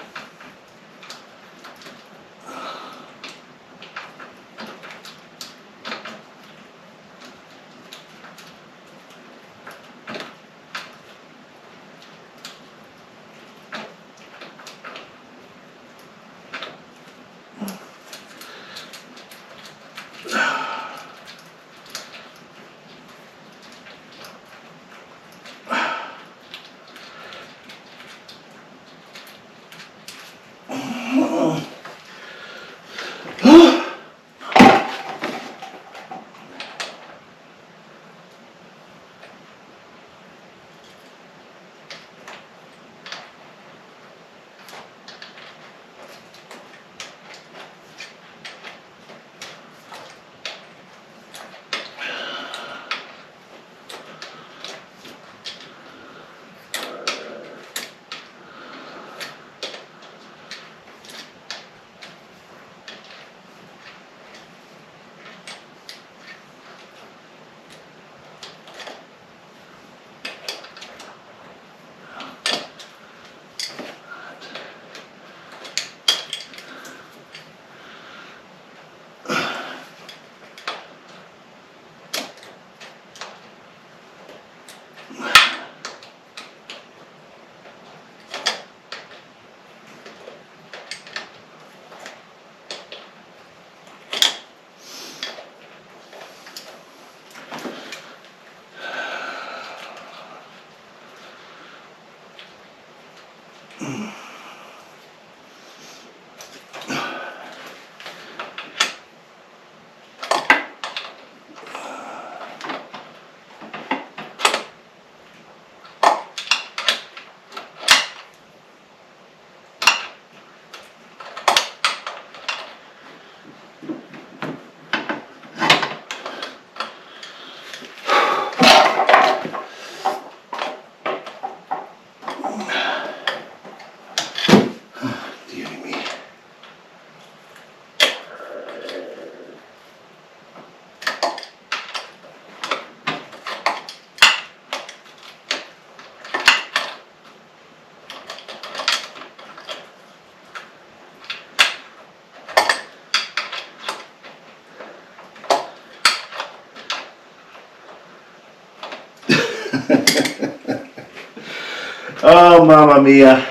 Oh, mamma mia.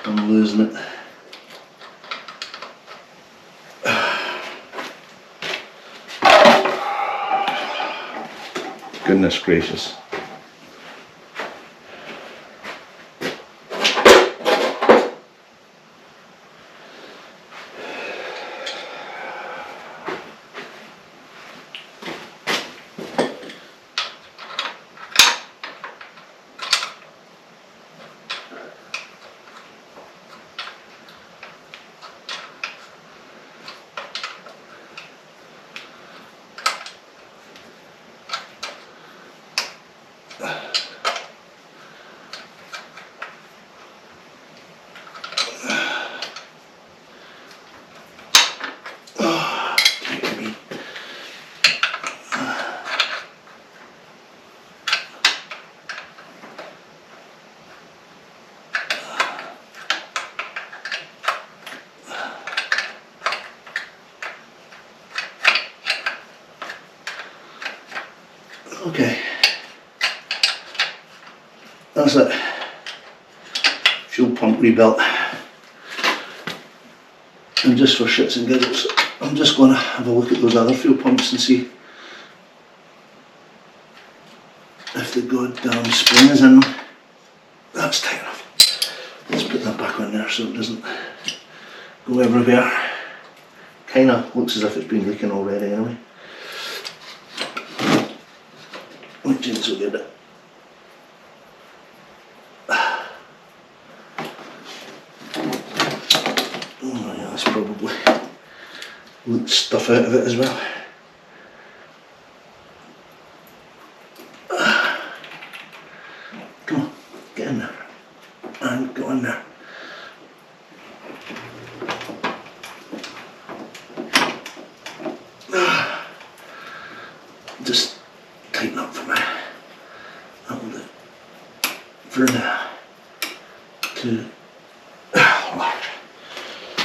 I'm losing it. Goodness gracious. Okay, that's it. Fuel pump rebuilt. And just for shits and giggles, I'm just going to have a look at those other fuel pumps and see if the goddamn spring is in them. That's tight enough. Let's put that back on there so it doesn't go everywhere. Kinda looks as if it's been leaking already anyway. Which ain't so good. Oh yeah, that's probably leaked stuff out of it as well. Come on, get in there. And go in there. Just tighten up for me. That will do. For now.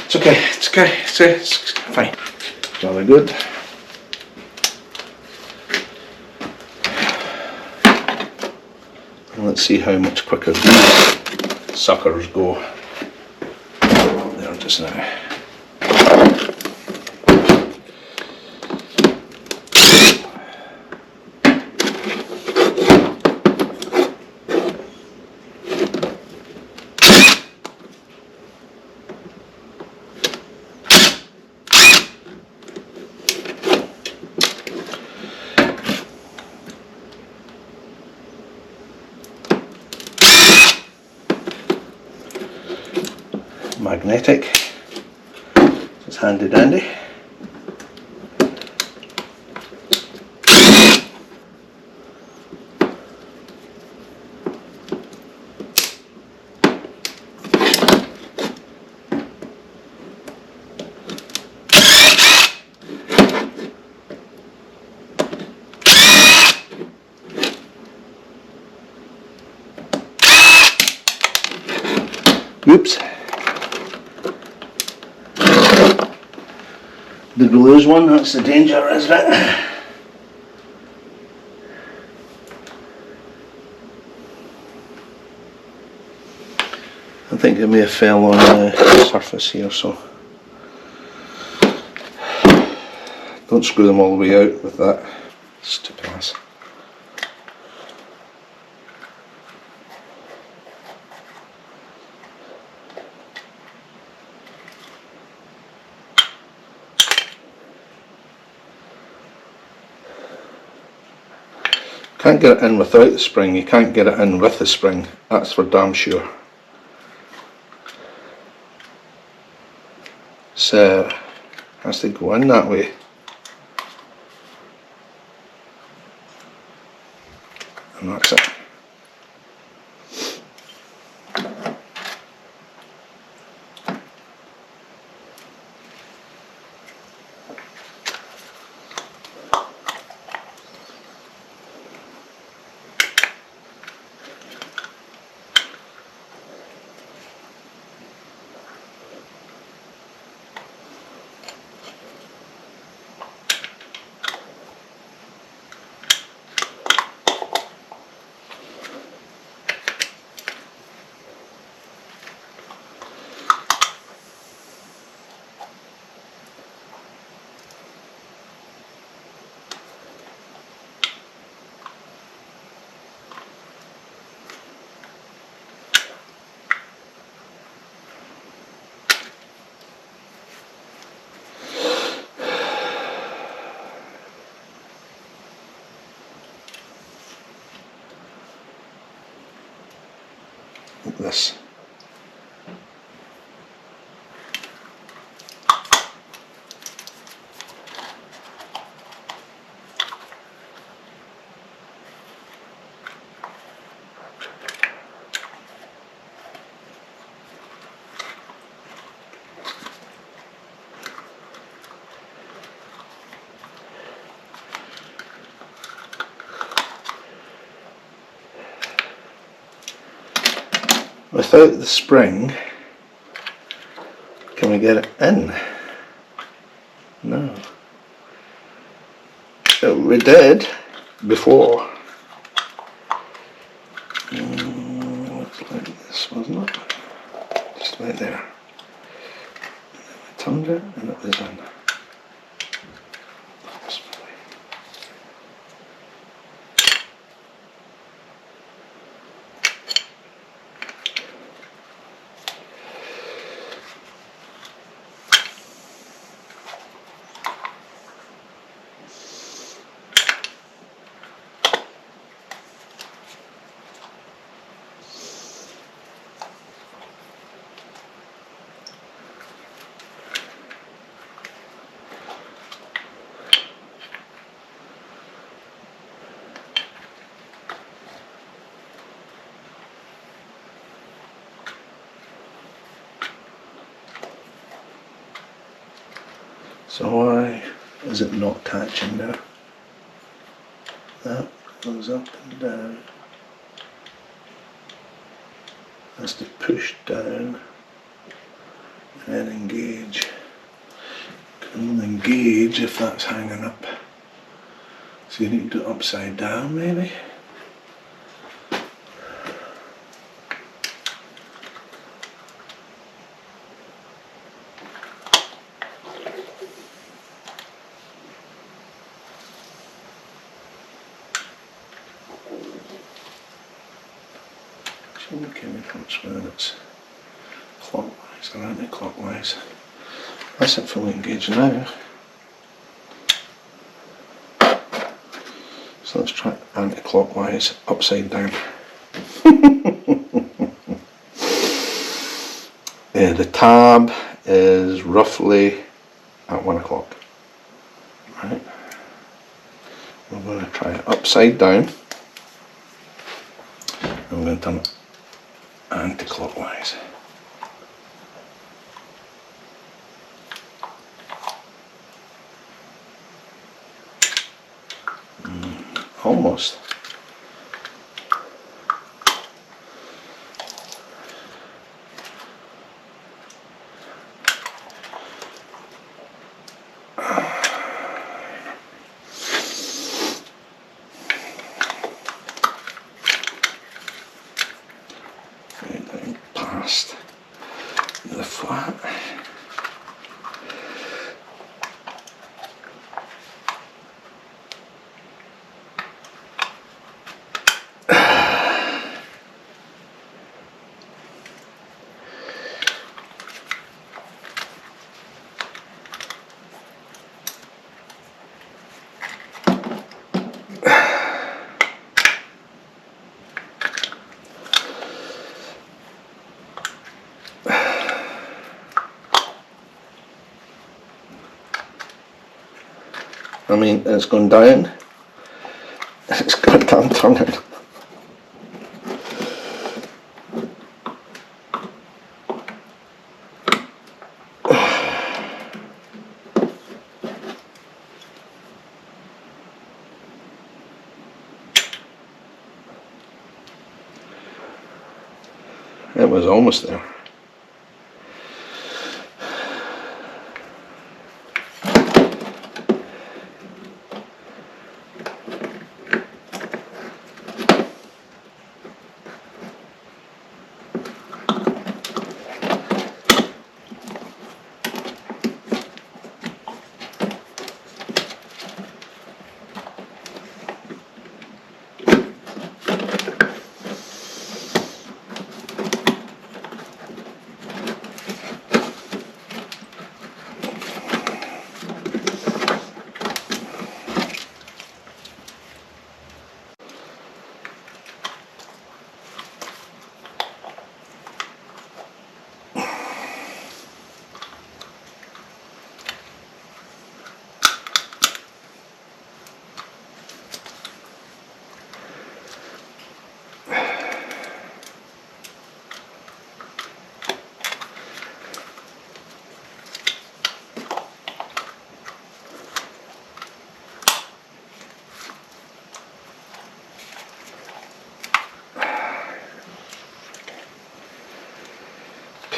It's okay, it's okay, it's fine. Jolly good. And let's see how much quicker these suckers go. There just now. Magnetic, it's handy dandy. Oops. Did we lose one? That's the danger, isn't it? I think it may have fell on the surface here, so don't screw them all the way out with that stupid ass. Can't get it in without the spring, you can't get it in with the spring, that's for damn sure. So, it has to go in that way. And that's it. Like this. Without the spring, can we get it in? No. Oh, we did. before. Looks like this, wasn't it? Just right there. I turned it and it was in. So why is it not catching there? That goes up and down. Has to push down and then engage. Can only engage if that's hanging up. So you need to do it upside down maybe? Can you punch whether it's clockwise or anti-clockwise? That's it fully engaged now. So let's try anti-clockwise, upside down. The tab is roughly at 1 o'clock. Right. We're going to try it upside down. And we're going to turn it anti-clockwise. Almost. Right down past the flat. I mean, it's gone down, it's gone down turning. It was almost there.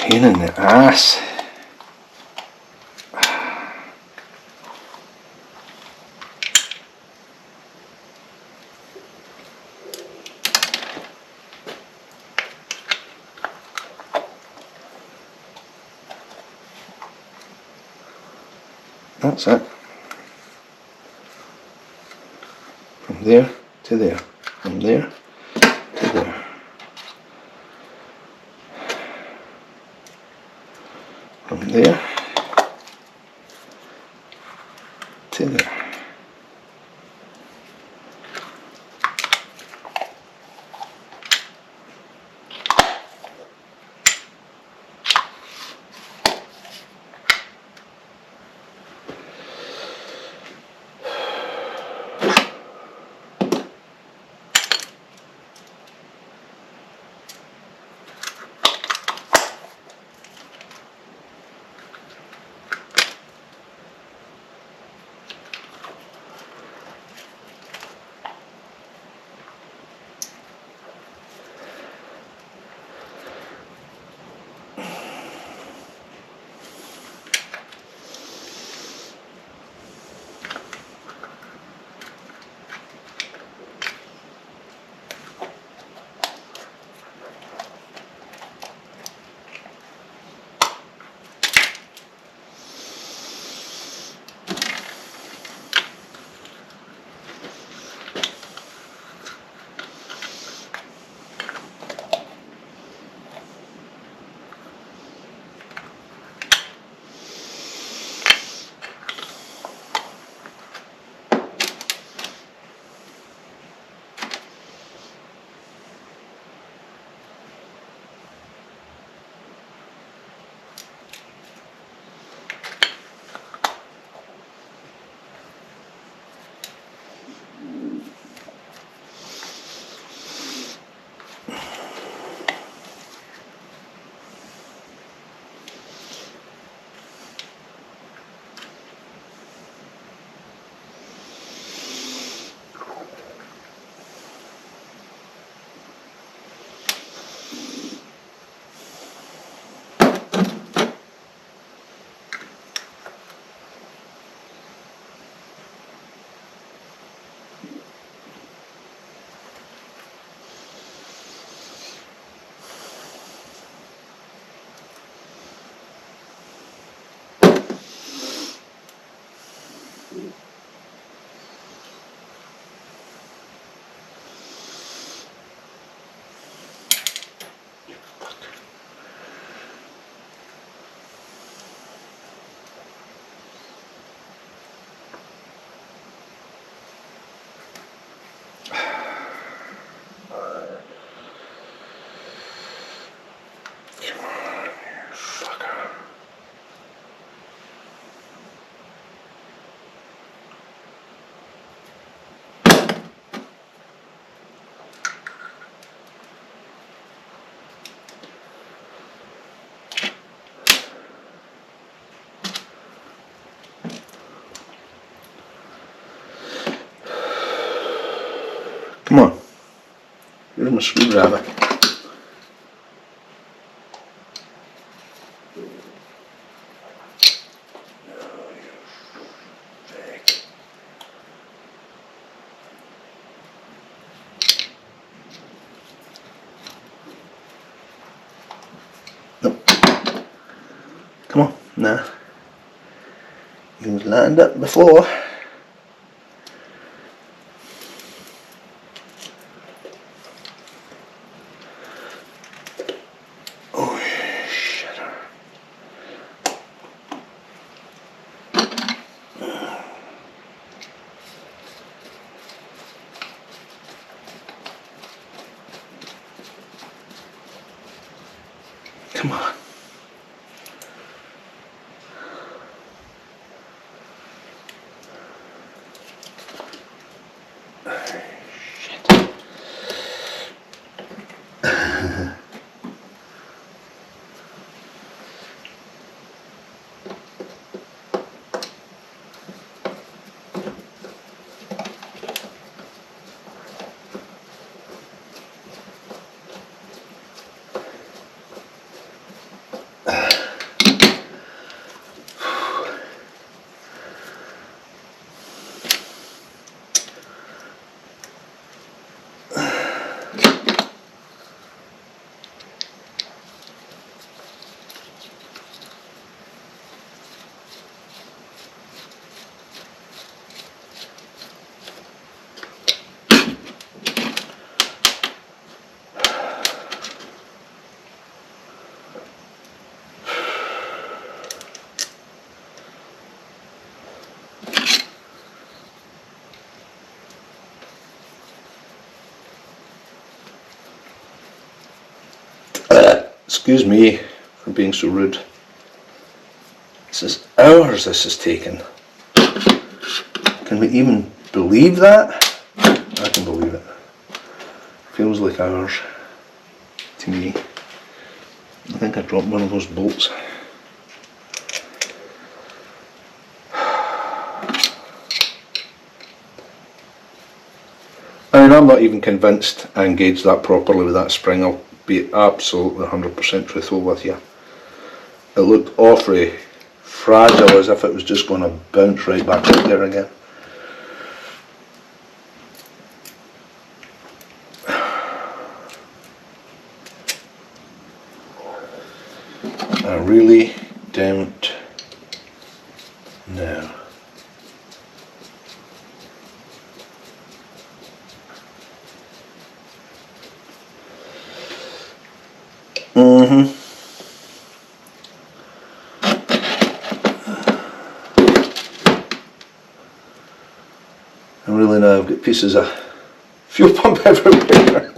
Pain in the ass. That's it. From there to there. From there to there. From there to there. Come on. You're my screwdriver. Nope. Come on. Nah. You've lined up before. Oh, shit. Come on. Excuse me for being so rude. This is hours this is taking. Can we even believe that? I can believe it. Feels like hours to me. I think I dropped one of those bolts. I mean, I'm not even convinced I engaged that properly with that spring. I'll be absolutely 100% truthful with you. It looked awfully fragile, as if it was just going to bounce right back out there again. I really don't know. And really now I've got pieces of fuel pump everywhere.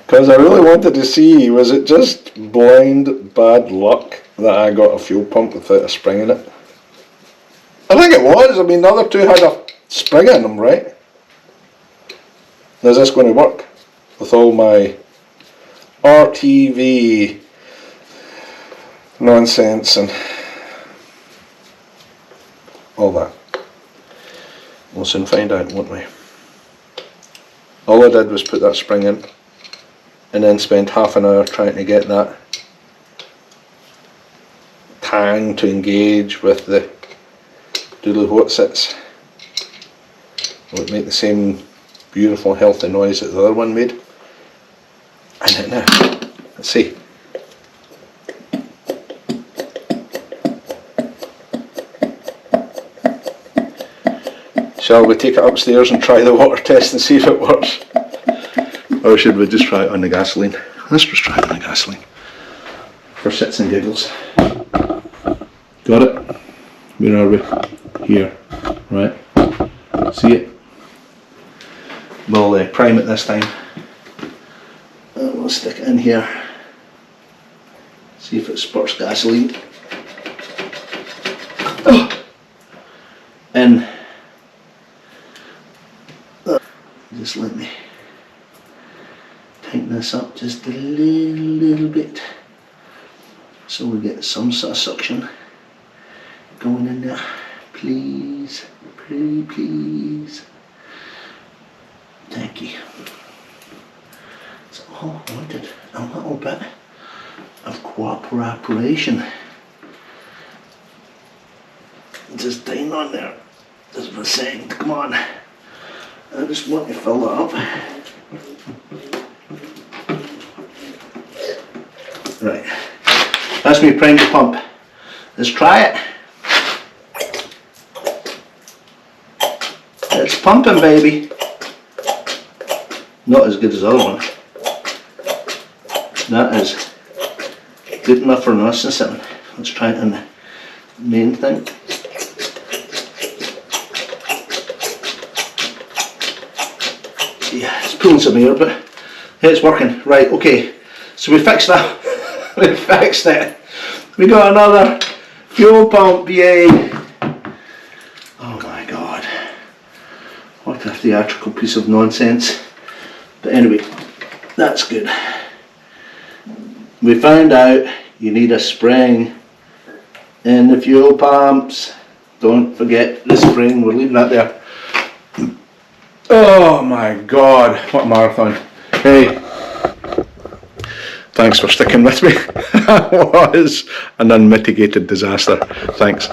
Because I really wanted to see, was it just blind bad luck that I got a fuel pump without a spring in it? I think it was. I mean, the other two had a spring in them, right? Is this going to work with all my RTV nonsense and all that? We'll soon find out, won't we? All I did was put that spring in and then spend half an hour trying to get that tang to engage with the doodly whatsits. Will it make the same beautiful healthy noise that the other one made? I don't know. Let's see. Shall we take it upstairs and try the water test and see if it works? Or should we just try it on the gasoline? Let's just try it on the gasoline. For shits and giggles. Got it? Where are we? Here. Right. See it? We'll prime it this time. We'll stick it in here. See if it spurts gasoline. Oh. In. Just let me tighten this up just a little bit so we get some sort of suction going in there. Please, pretty please. Thank you. That's all I wanted. A little bit of cooperation. Just tighten on there. Just for a second. Come on. I just want to fill that up. Right. That's me primed the pump. Let's try it. It's pumping, baby. Not as good as the other one. That is good enough for us and something. Let's try it on the main thing. Yeah, it's pulling some air, but hey, it's working. Right, okay. So we fixed that. We fixed it. We got another fuel pump, yay! Oh my god. What a theatrical piece of nonsense. But anyway, that's good. We found out you need a spring in the fuel pumps. Don't forget the spring, we're leaving that there. Oh my god, what a marathon. Hey, thanks for sticking with me. That was an unmitigated disaster. Thanks.